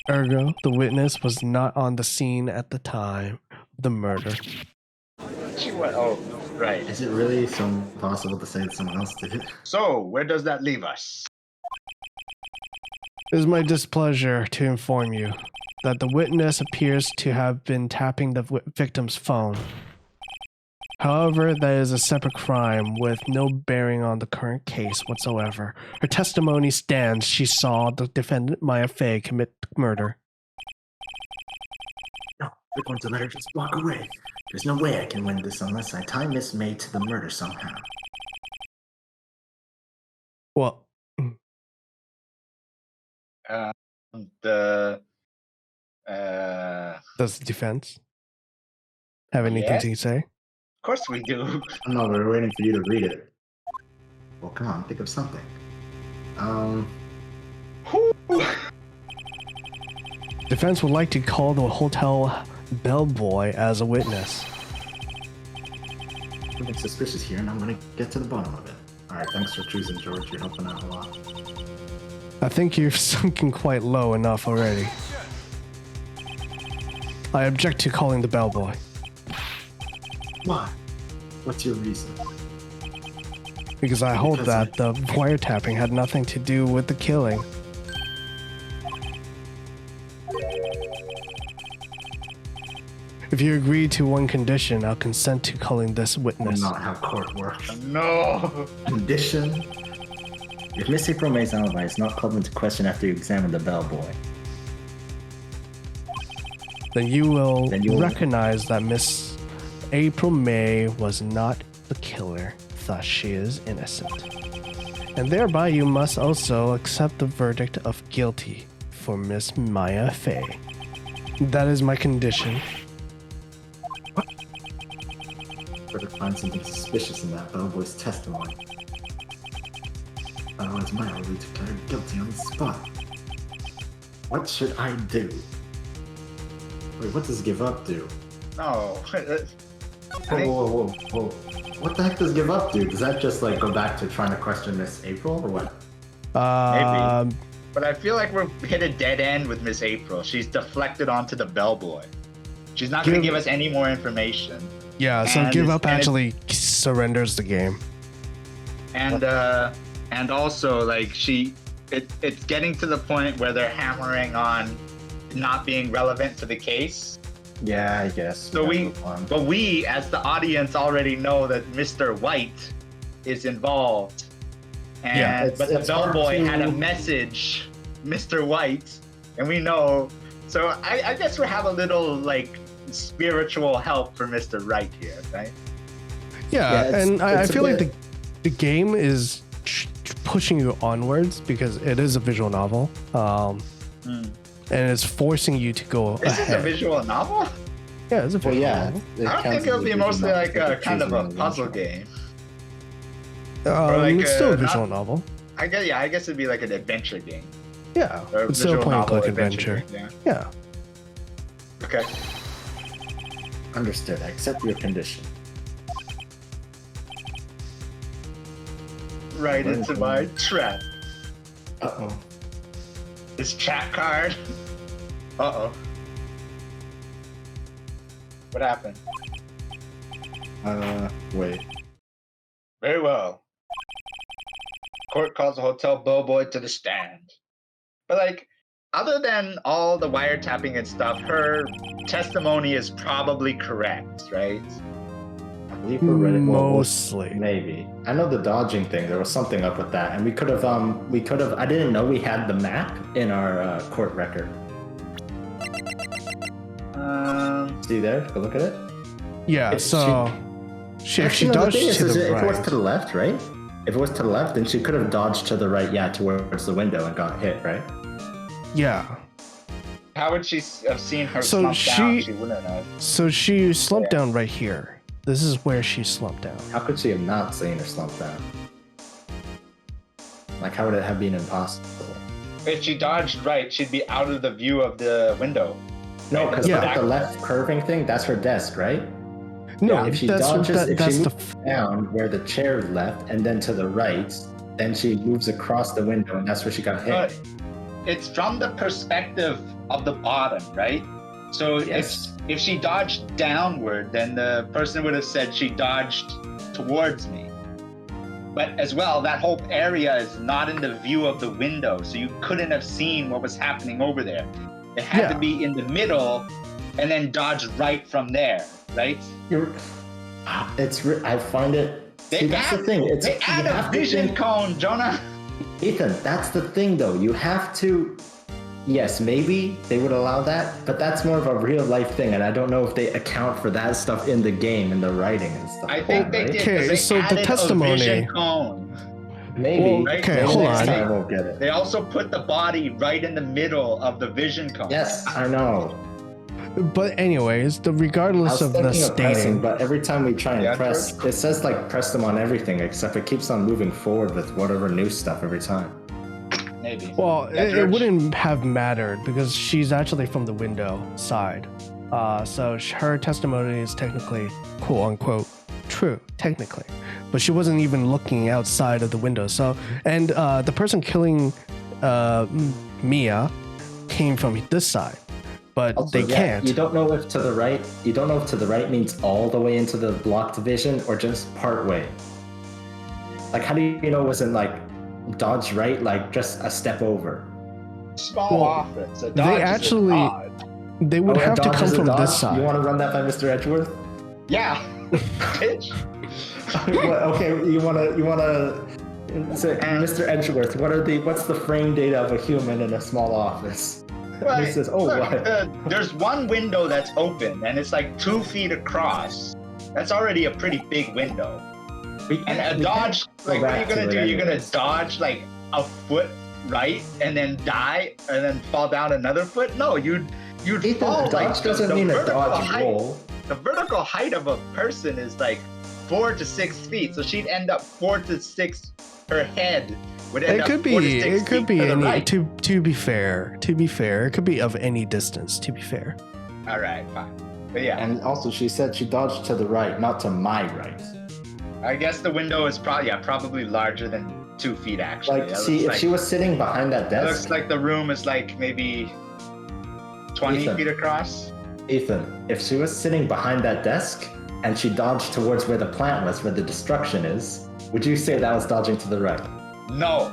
Ergo, the witness was not on the scene at the time of the murder. She went, oh, right. Is it really so impossible to say that someone else did it? So, where does that leave us? It is my displeasure to inform you that the witness appears to have been tapping the victim's phone. However, that is a separate crime with no bearing on the current case whatsoever. Her testimony stands she saw the defendant Maya Fey commit murder. No, we're going to let her just walk away. There's no way I can win this unless I tie Miss May to the murder somehow. Well, The does the defense have anything yes? to say? Of course we do. Oh, no, we're waiting for you to read it. Well, come on, think of something. Defense would like to call the hotel bellboy as a witness. Something suspicious here, and I'm gonna get to the bottom of it. Alright, thanks for choosing George. You're helping out a lot. I think you've sunken quite low enough already. I object to calling the bellboy. Why? What's your reason? Because I hold Because that the wiretapping had nothing to do with the killing. If you agree to one condition, I'll consent to calling this witness. Not how court works. No. Condition? If Miss April May's alibi is not called into question after you examine the bellboy, Then you will Then you will- recognize that Miss April May was not the killer, thus she is innocent. And thereby you must also accept the verdict of guilty for Miss Maya Fey. That is my condition. better find something suspicious in that bellboy's testimony. Otherwise, Maya will be declared guilty on the spot. What should I do? Wait, what does give up do? No. Whoa. What the heck does give up do? Does that just like go back to trying to question Miss April or what? Maybe. But I feel like we're hit a dead end with Miss April. She's deflected onto the bellboy. She's not going to give us any more information. Yeah, so And give it's- up and it's- actually surrenders the game. And also like it's getting to the point where they're hammering on not being relevant to the case. Yeah, I guess. So we as the audience already know that Mr. White is involved. And Yeah, but the it's hard bellboy had a to- message, Mr. White, and we know. So I guess we have a little like spiritual help for Mr. Wright here, right? Yeah, and I it's a feel like bit- the game is pushing you onwards because it is a visual novel, and it's forcing you to go This is a ahead. visual novel? Yeah, it's a Well, visual yeah. novel. I don't think it'll be mostly like a kind of a puzzle game. like, It's still a not- visual novel. I guess it'd be like an adventure game. Yeah, Or it's still a visual point and novel click adventure. game, Yeah. Yeah. Okay. Understood. I accept your condition. Right into my trap. Uh-oh. This chat card. Uh-oh. What happened? Wait. Very well. Court calls the hotel bellboy to the stand. But like, other than all the wiretapping and stuff, her testimony is probably correct, right? believe we're ready. Mostly. Maybe. I know the dodging thing. There was something up with that, and we could have. I didn't know we had the map in our court record. See there? Go look at it. Yeah. If so if she the dodged thing is, to the if right, it was to the left, right? If it was to the left, then she could have dodged to the right, yeah, towards the window and got hit, right? yeah. How would she have seen her So slump down? She wouldn't have. So she slumped down right here. This is where she slumped down. How could she have not seen her slump down? Like, how would it have been impossible? If she dodged right, she'd be out of the view of the window. No, because Yeah. the left curving thing, that's her desk, right? No, If she that's dodges, if that's she the moves down where the chair left and then to the right, then she moves across the window and that's where she got hit. But it's from the perspective of the bottom, right? So Yes. if she dodged downward, then the person would have said she dodged towards me. But as well, that whole area is not in the view of the window, so you couldn't have seen what was happening over there. It had to be in the middle and then dodge right from there, right? I find it. See, that's the thing. It's They add you a have to vision think- cone, Jonah. Ethan, that's the thing though. You have to. Yes, maybe they would allow that, but that's more of a real life thing, and I don't know if they account for that stuff in the game and the writing and stuff. I like think that, they right? did. Okay, 'cause they so the added testimony- A vision cone. Maybe. Well, Right? okay, Maybe hold next on. time. I won't get it. They also put the body right in the middle of the vision cone. Yes, I know. But anyways, I regardless was of the thinking of pressing, stating, but every time we try and Yeah, press, it says like press them on everything, except it keeps on moving forward with whatever new stuff every time. Maybe. well, Yeah, it George. wouldn't have mattered because she's actually from the window side. So her testimony is technically, quote unquote, true, technically. But she wasn't even looking outside of the window. So, and the person killing Mia came from this side, but Also, they yeah, can't. You don't know if to the right. You don't know if to the right means all the way into the block division or just part way. Like, how do you know it wasn't like dodge right, like just a step over? Small Well, office. A they dodge is a actually- dodge. They would Oh, a have to dodge come is a from dodge? this side. You want to run that by Mr. Edgeworth? Yeah. Bitch. Okay, you wanna. So, Mr. Edgeworth, what's the frame data of a human in a small office? Well, He says, "Oh, look, what?" there's one window that's open and it's like 2 feet across. That's already a pretty big window. And a dodge, like, what are you gonna do? You're gonna dodge like a foot right and then die and then fall down another foot? No, you'd fall. Ethan, dodge like, doesn't the mean a vertical dodge height- roll. The vertical height of a person is like 4 to 6 feet, so she'd end up 4 to 6. Her head would end It up could 4 to be. 6 It could feet be to the any. right. To be fair, it could be of any distance. To be fair. All right, fine. But yeah, And also, she said she dodged to the right, not to my right. I guess the window is probably larger than 2 feet actually. Like, It see, looks if like- she was sitting behind that it desk, looks like the room is like maybe 20 Ethan. feet across. Ethan, if she was sitting behind that desk and she dodged towards where the plant was, where the destruction is, would you say that was dodging to the right? No,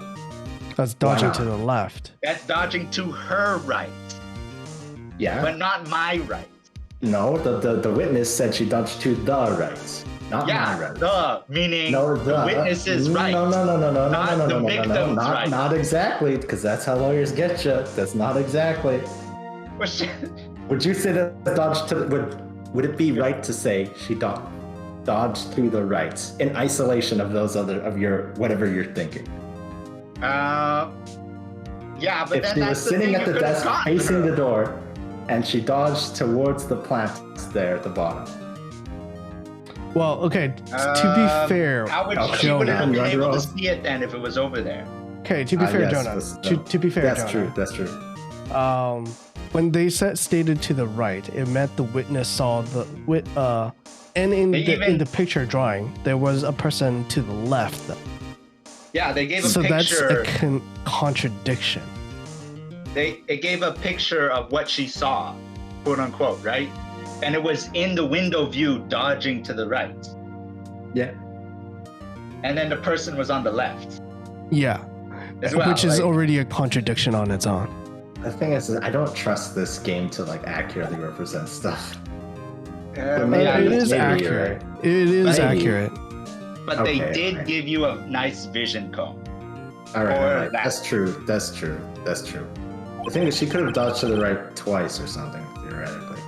That's dodging not? to the left. that's dodging to her right, Yeah. but not my right. No, the witness said she dodged to the right, not my Yeah, right. the meaning No, the witness is right. No, Not the victim's right. Not exactly, because that's how lawyers get you. That's not exactly. Well, shit. Would you say that dodged to? Would it be right to say she dodged to the right in isolation of those other of your whatever you're thinking? Yeah, but If then she was that's the sitting thing, at you the could've desk gotten facing her. the door, and she dodged towards the plants there at the bottom. Well, okay. To be fair, How would Okay. she would have Jonah. been You're able to on see it then if it was over there? okay. To be fair, Yes, Jonah. but- To be fair, That's Jonah. true. That's true. When they stated to the right, it meant the witness saw the and in They in the picture drawing, there was a person to the left. Yeah, they gave a So that's picture. a contradiction. It gave a picture of what she saw, quote unquote, right? And it was in the window view, dodging to the right, Yeah. and then the person was on the left Yeah, as well. which is like- already a contradiction on its own. The thing is, I don't trust this game to like accurately represent stuff. It is maybe, accurate. right? It is Maybe. accurate. But Okay, they did okay. give you a nice vision cone. All right, Or all right. that. That's true. That's true. That's true. The thing is, she could have dodged to the right twice or something, theoretically.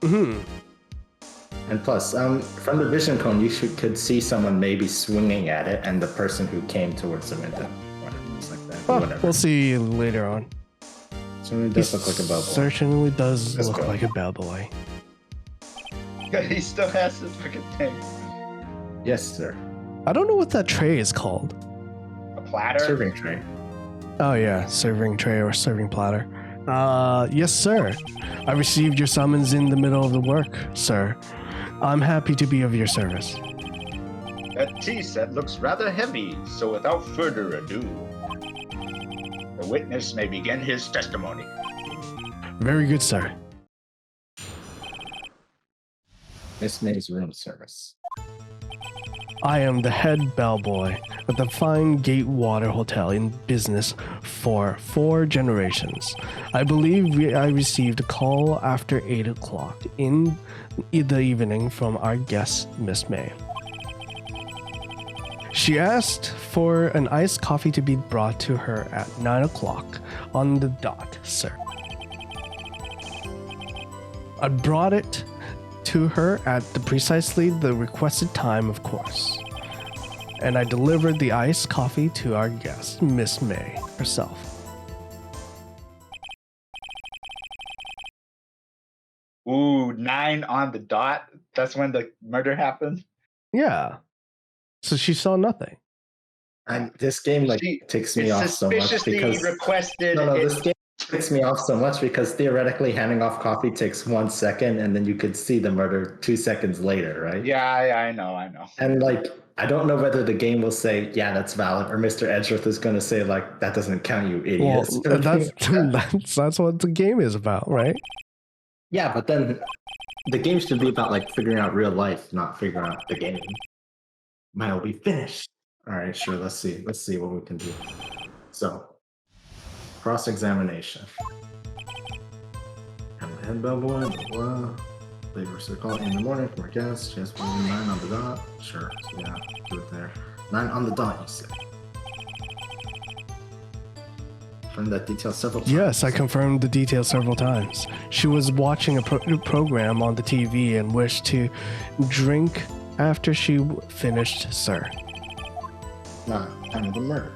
Hmm. And plus, from the vision cone, you could see someone maybe swinging at it, and the person who came towards the window. Whatever, it's like that. Well, Whatever. we'll see later on. So it does look like a bubble. Certainly does Let's look go. like a bell boy. He still has his fucking thing. Yes, sir. I don't know what that tray is called. A platter? Serving tray. Oh yeah, serving tray or serving platter. Yes, sir. I received your summons in the middle of the work, sir. I'm happy to be of your service. That tea set looks rather heavy, so without further ado, the witness may begin his testimony. Very good, sir. Miss May's room service. I am the head bellboy at the Fine Gatewater Hotel in business for 4 generations. I believe I received a call after 8 o'clock in the evening from our guest, Miss May. She asked for an iced coffee to be brought to her at 9 o'clock on the dot, sir. I brought it to her at precisely the requested time, of course. And I delivered the iced coffee to our guest, Miss May herself. Ooh, 9 on the dot? That's when the murder happened? Yeah. So she saw nothing. And this game ticks me off so much suspiciously because requested this game ticks me off so much because theoretically handing off coffee takes 1 second, and then you could see the murder 2 seconds later, right? Yeah, I know. And I don't know whether the game will say, yeah, that's valid, or Mr. Edgeworth is going to say, that doesn't count, you Well, idiots. that's what the game is about, right? Yeah, but then the game should be about figuring out real life, not figuring out the game. Mine will be finished. All right, sure. Let's see what we can do. So, cross-examination. I'm the head bellboy, blah blah. Labor call in the morning from our guest. She has 9 on the dot. Sure. So yeah, do it there. 9 on the dot, you said. Confirm that detail several times. Yes, I confirmed the details several times. She was watching a program on the TV and wished to drink after she finished, sir. Not time of the murder.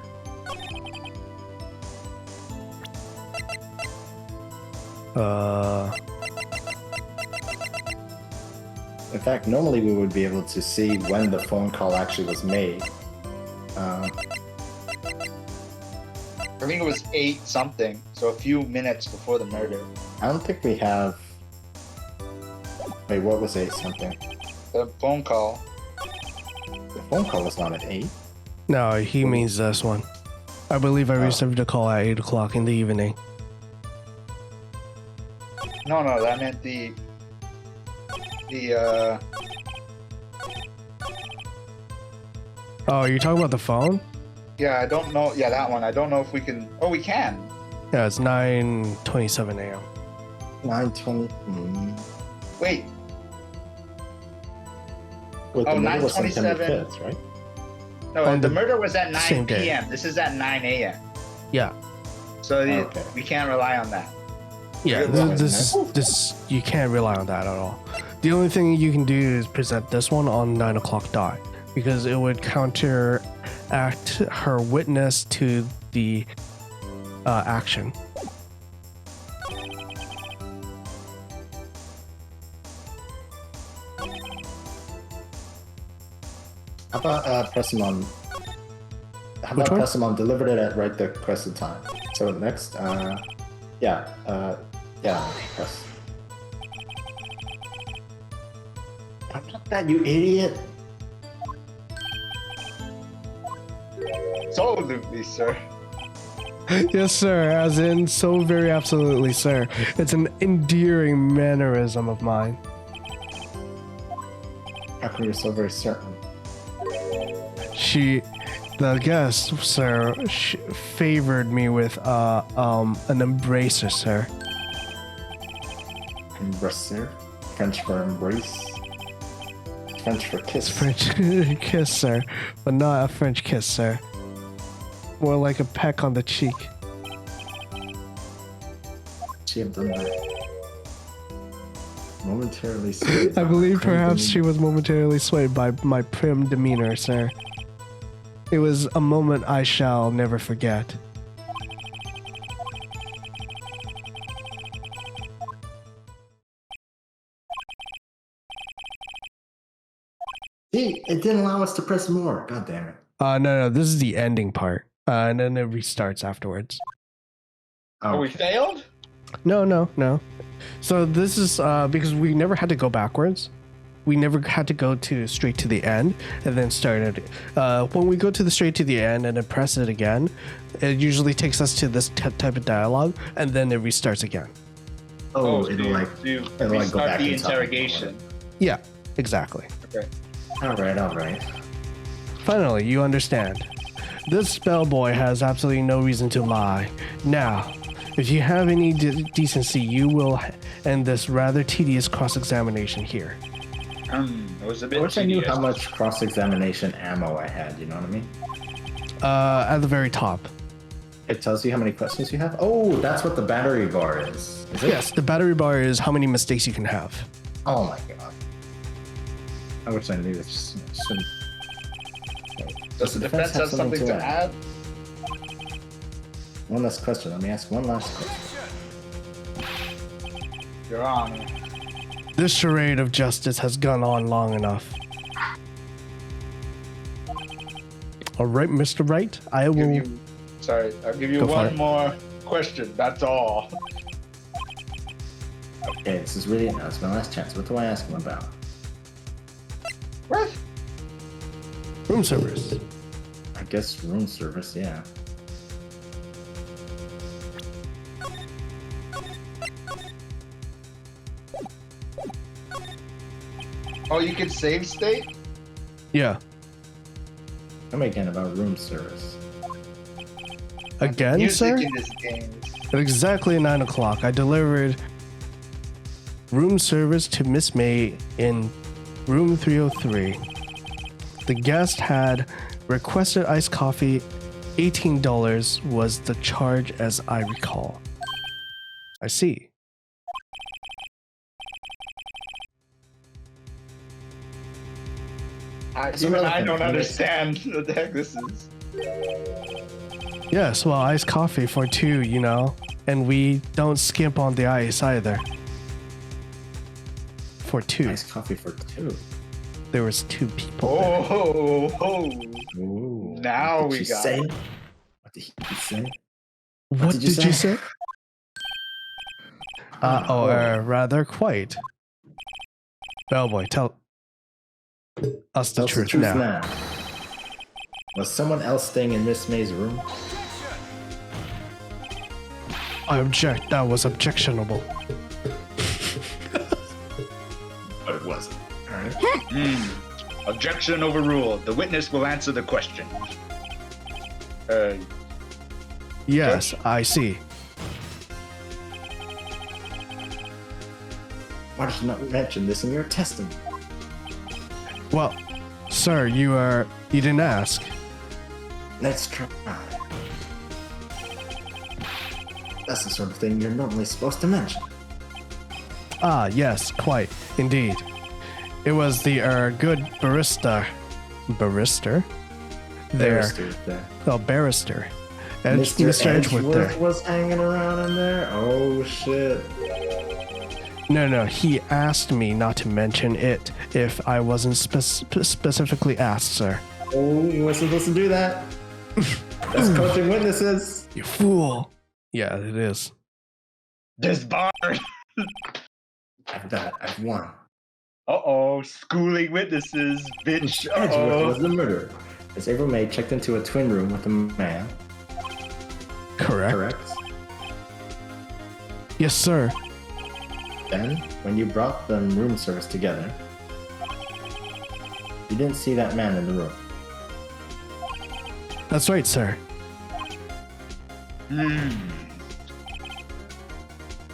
In fact, normally we would be able to see when the phone call actually was made. I think it was 8 something, so a few minutes before the murder. I don't think we have. Wait, what was 8 something? The phone call. The phone call was not at 8. No, he means this one. I believe I received a call at 8 o'clock in the evening. No, that meant the Oh, you're talking about the phone? yeah, I don't know. Yeah, that one. I don't know if we can. Oh, we can. Yeah, it's 9:27 a.m. 9:20. Wait. Wait, the murder was 9:27. September 5th, right? No, On the the murder was at 9 same day. p.m. This is at 9 a.m. Yeah. So Okay. we can't rely on that. Yeah, Good this you can't rely on that at all. The only thing you can do is present this one on 9 o'clock dot, because it would counteract her witness to the action. How about press him on? How Which about one? press him on? Delivered it at right the requested time. So next, press. I'm not that, you idiot. Absolutely, sir. Yes, sir. As in, so very absolutely, sir. It's an endearing mannerism of mine. How come you're so very certain? The guest, sir, favored me with an embracer, sir. Embracer? French for embrace. French for kiss. French kiss, sir, but not a French kiss, sir. More like a peck on the cheek. She have done that. Momentarily swayed. I believe Prim perhaps demeanor. she was momentarily swayed by my prim demeanor, sir. It was a moment I shall never forget. See, it didn't allow us to press more. God damn it. No, this is the ending part. And then it restarts afterwards. Oh, we Okay. failed? No. So this is because we never had to go backwards. We never had to go to straight to the end and then start it. When we go to the straight to the end and then press it again, it usually takes us to this type of dialogue and then it restarts again. Oh, so it'll like you it'll like go restart back the in time. interrogation. Yeah, exactly. Okay. All right. Finally, you understand. This bellboy has absolutely no reason to lie. Now, if you have any decency, you will end this rather tedious cross-examination here. It was a bit I wish I knew tedious. how much cross-examination ammo I had. You know what I mean? At the very top. It tells you how many questions you have. Oh, that's what the battery bar is. Is it? Yes, the battery bar is how many mistakes you can have. Oh my god. I wish I knew this. Does the defense have something to add? One last question. Let me ask one last question. Your Honor. This charade of justice has gone on long enough. All right, Mr. Wright, I will... I'll give you Go for one it. more question. That's all. Okay, this is really it now. It's my last chance. What do I ask him about? What? Room service. I guess room service, yeah. Oh, you can save state? Yeah. Tell me again about room service. Again, Music sir? in this game. At exactly 9 o'clock, I delivered room service to Miss May in room 303. The guest had requested iced coffee. $18 was the charge as I recall. I see. Even I don't understand what the heck this is. Yes, well, iced coffee for two, you know, and we don't skimp on the ice either. For two. Nice coffee for two. There was two people there. Oh. Ooh. Now What did we you got say? it. What did he say? What did did you you say? say? Rather quite. Bellboy, tell us the Tell us truth now. Was someone else staying in Miss May's room? I object. That was objectionable. But it wasn't. Alright. Objection overruled. The witness will answer the question. Yes, I see. Why did you not mention this in your testimony? Well, sir, you didn't ask. Let's try. That's the sort of thing you're normally supposed to mention. Ah, yes, quite, indeed. It was the good barrister. Barrister? There. Barrister's there. Oh, barrister. Mr. Edgeworth there. was hanging around in there? Oh, shit. No, he asked me not to mention it if I wasn't specifically asked, sir. Oh, you weren't supposed to do that. That's coaching witnesses. You fool. Yeah, it is. Disbarred. I've done it. I've won. Uh-oh. Schooling witnesses, bitch. Edgeworth was Uh-oh. the murderer. Miss April May checked into a twin room with a man. Correct. Correct. Yes, sir. Then, when you brought the room service together, you didn't see that man in the room. That's right, sir.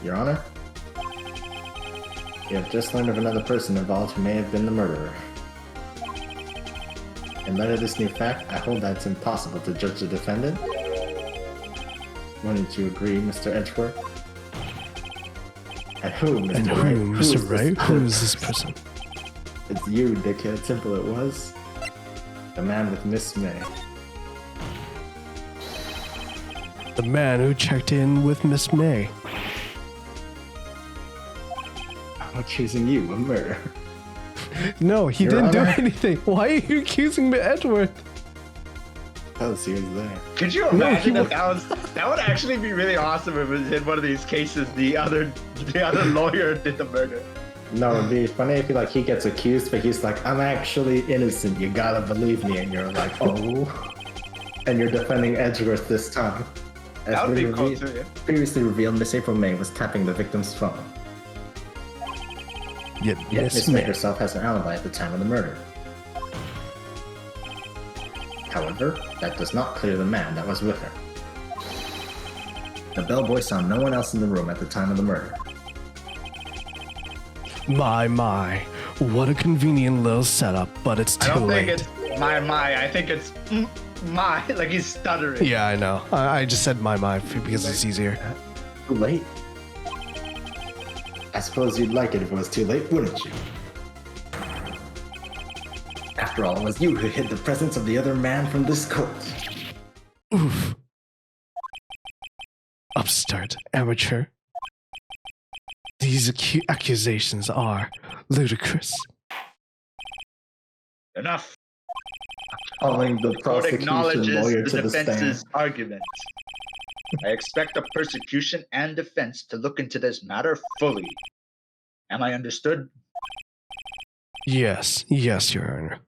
Your Honor? You have just learned of another person involved who may have been the murderer. In light of this new fact, I hold that it's impossible to judge the defendant. Wouldn't you agree, Mr. Edgeworth? And who, Mr. And Wright? who, Mr. Wright? Who is this person? It's you, dickhead. Simple it was. The man with Miss May. The man who checked in with Miss May. I'm accusing you of murder. No, he Your didn't do Honor. anything. Why are you accusing me, Edgeworth? Oh, he was there. Could you imagine that would actually be really awesome if it was in one of these cases the other lawyer did the murder. No, it'd be funny if he gets accused, but he's like, I'm actually innocent, you gotta believe me, and you're like, oh. And you're defending Edgeworth this time. As That would be cool we too, yeah. previously revealed, Miss April May was tapping the victim's phone. Yet Yet Miss Miss May May. herself has an alibi at the time of the murder. However, that does not clear the man that was with her. The bellboy saw no one else in the room at the time of the murder. My. What a convenient little setup, but it's I too don't late. think it's my. I think it's my. Like he's stuttering. Yeah, I know. I just said my because it's easier. Too late? I suppose you'd like it if it was too late, wouldn't you? After all, it was you who hid the presence of the other man from this court. Oof. Upstart, amateur. These accusations are ludicrous. Enough. Calling the Court prosecution acknowledges lawyer the to the stand. defense's argument. I expect the prosecution and defense to look into this matter fully. Am I understood? Yes, Your Honor.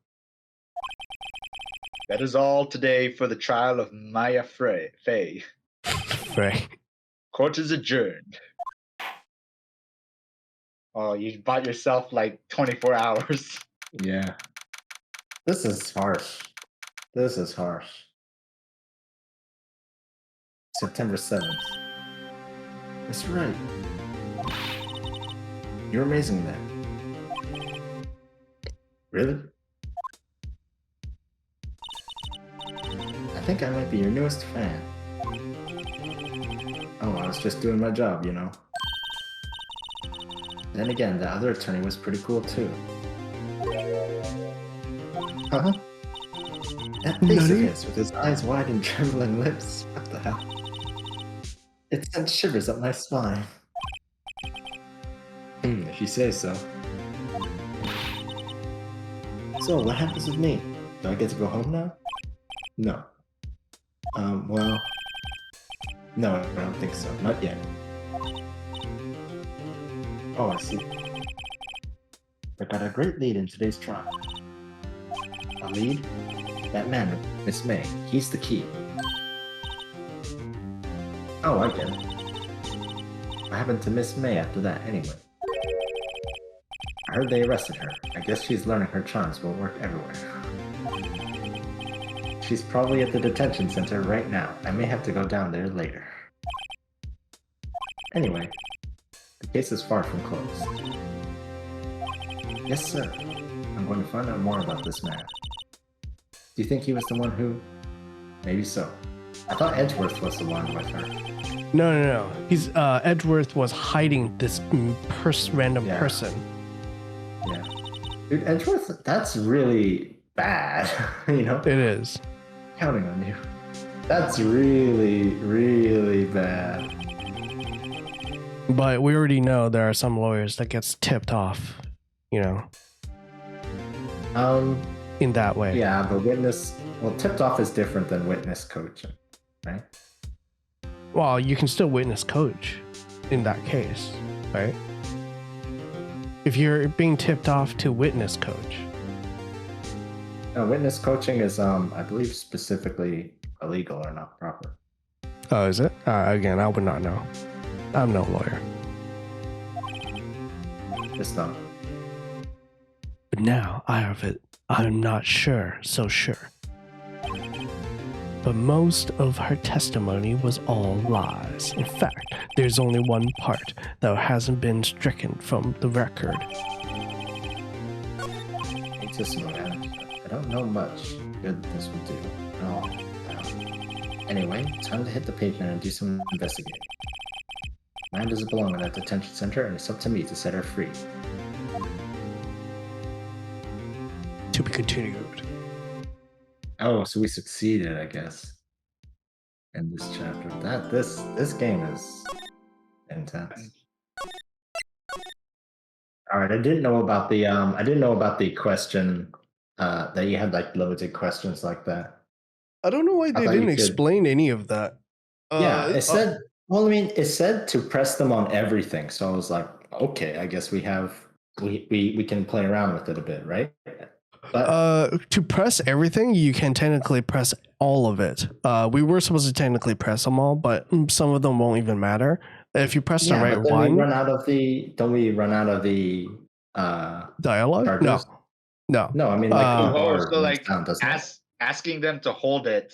That is all today for the trial of Maya Fey. Right. Court is adjourned. Oh, you bought yourself like 24 hours. Yeah. This is harsh. This is harsh. September 7th. Mr. Wright. You're amazing man. Really? I think I might be your newest fan. Oh, I was just doing my job, you know. Then again, the other attorney was pretty cool too. Huh? That face of Nutty? his, with his eyes wide and trembling lips. What the hell? It sent shivers up my spine. If you say so. So, what happens with me? Do I get to go home now? No. Well... No, I don't think so. Not yet. Oh, I see. I got a great lead in today's trial. A lead? That man, Miss May. He's the key. Oh, I get it. What happened to Miss May after that, anyway? I heard they arrested her. I guess she's learning her charms will work everywhere. She's probably at the detention center right now. I may have to go down there later. Anyway, the case is far from closed. Yes, sir. I'm going to find out more about this man. Do you think he was the one who... Maybe so. I thought Edgeworth was the one with her. No. He's Edgeworth was hiding this random Yeah. person. Yeah. Dude, Edgeworth, that's really bad. You know? It is. Counting on you. That's really, really bad. But we already know there are some lawyers that gets tipped off, you know, in that way. Yeah, but witness... Well, tipped off is different than witness coaching, right? Well, you can still witness coach in that case, right? If you're being tipped off to witness coach. No, witness coaching is, I believe, specifically illegal or not proper. Oh, is it? Again, I would not know. I'm no lawyer. It's not. But now I have it. I'm not sure, so sure. but most of her testimony was all lies. In fact, there's only one part that hasn't been stricken from the record. I don't know much good this would do at all. Anyway, time to hit the pavement and do some investigating. Mine doesn't belong in that detention center, and it's up to me to set her free. To be continued. Oh, so we succeeded, I guess, in this chapter. This game is intense. All right, I didn't know about the question that you had like limited questions like that. I don't know why they thought you didn't could- explain any of that. Yeah, it said. Well, I mean, it said to press them on everything. So I was like, okay, I guess we can play around with it a bit, right? But to press everything, you can technically press all of it. We were supposed to technically press them all, but some of them won't even matter. If you press the right but then one, we run out of the. Don't we run out of the dialogue? charges? No. No, I mean like so like down, doesn't it? asking them to hold it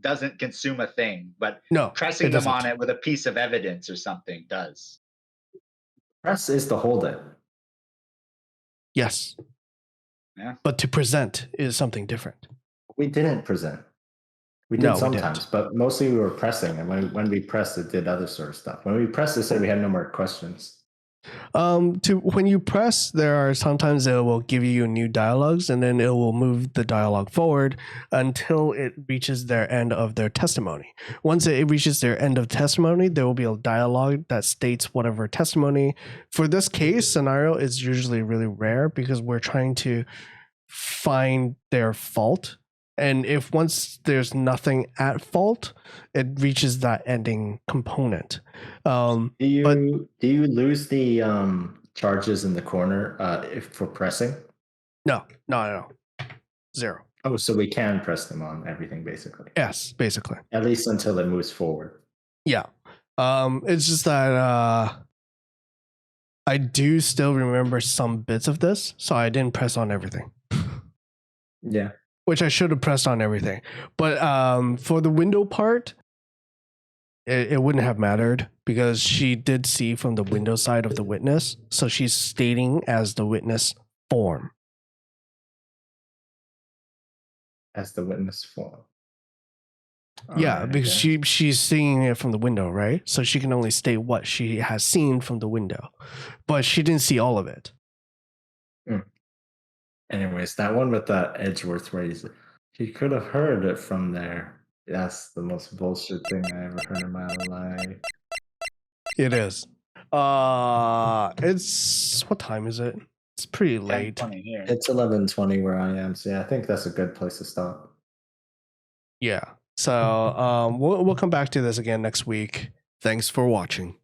doesn't consume a thing, but No, pressing them on it with a piece of evidence or something does. Press is to hold it. Yes. Yeah. But to present is something different. We didn't present. We did No, we sometimes, didn't. but mostly we were pressing, and when we pressed, it did other sort of stuff. When we pressed, it said we had no more questions. When you press, there are sometimes it will give you new dialogues, and then it will move the dialogue forward until it reaches their end of their testimony. Once it reaches their end of testimony, there will be a dialogue that states whatever testimony. For this case scenario, it's usually really rare because we're trying to find their fault. And if once there's nothing at fault, it reaches that ending component. Do you lose the charges in the corner for pressing? No. 0. Oh, so we can press them on everything basically. Yes, basically. At least until it moves forward. Yeah. It's just that I do still remember some bits of this, so I didn't press on everything. Yeah. Which I should have pressed on everything. But for the window part, it wouldn't have mattered because she did see from the window side of the witness. So she's stating as the witness form. As the witness form. Yeah, because she's seeing it from the window, right? So she can only state what she has seen from the window. But she didn't see all of it. Anyways, that one with the Edgeworth where he could have heard it from there. That's the most bullshit thing I ever heard in my life. It is. It's what time is it? It's pretty late. 10:20 here. It's 11:20 where I am, so yeah, I think that's a good place to stop. Yeah. So we'll come back to this again next week. Thanks for watching.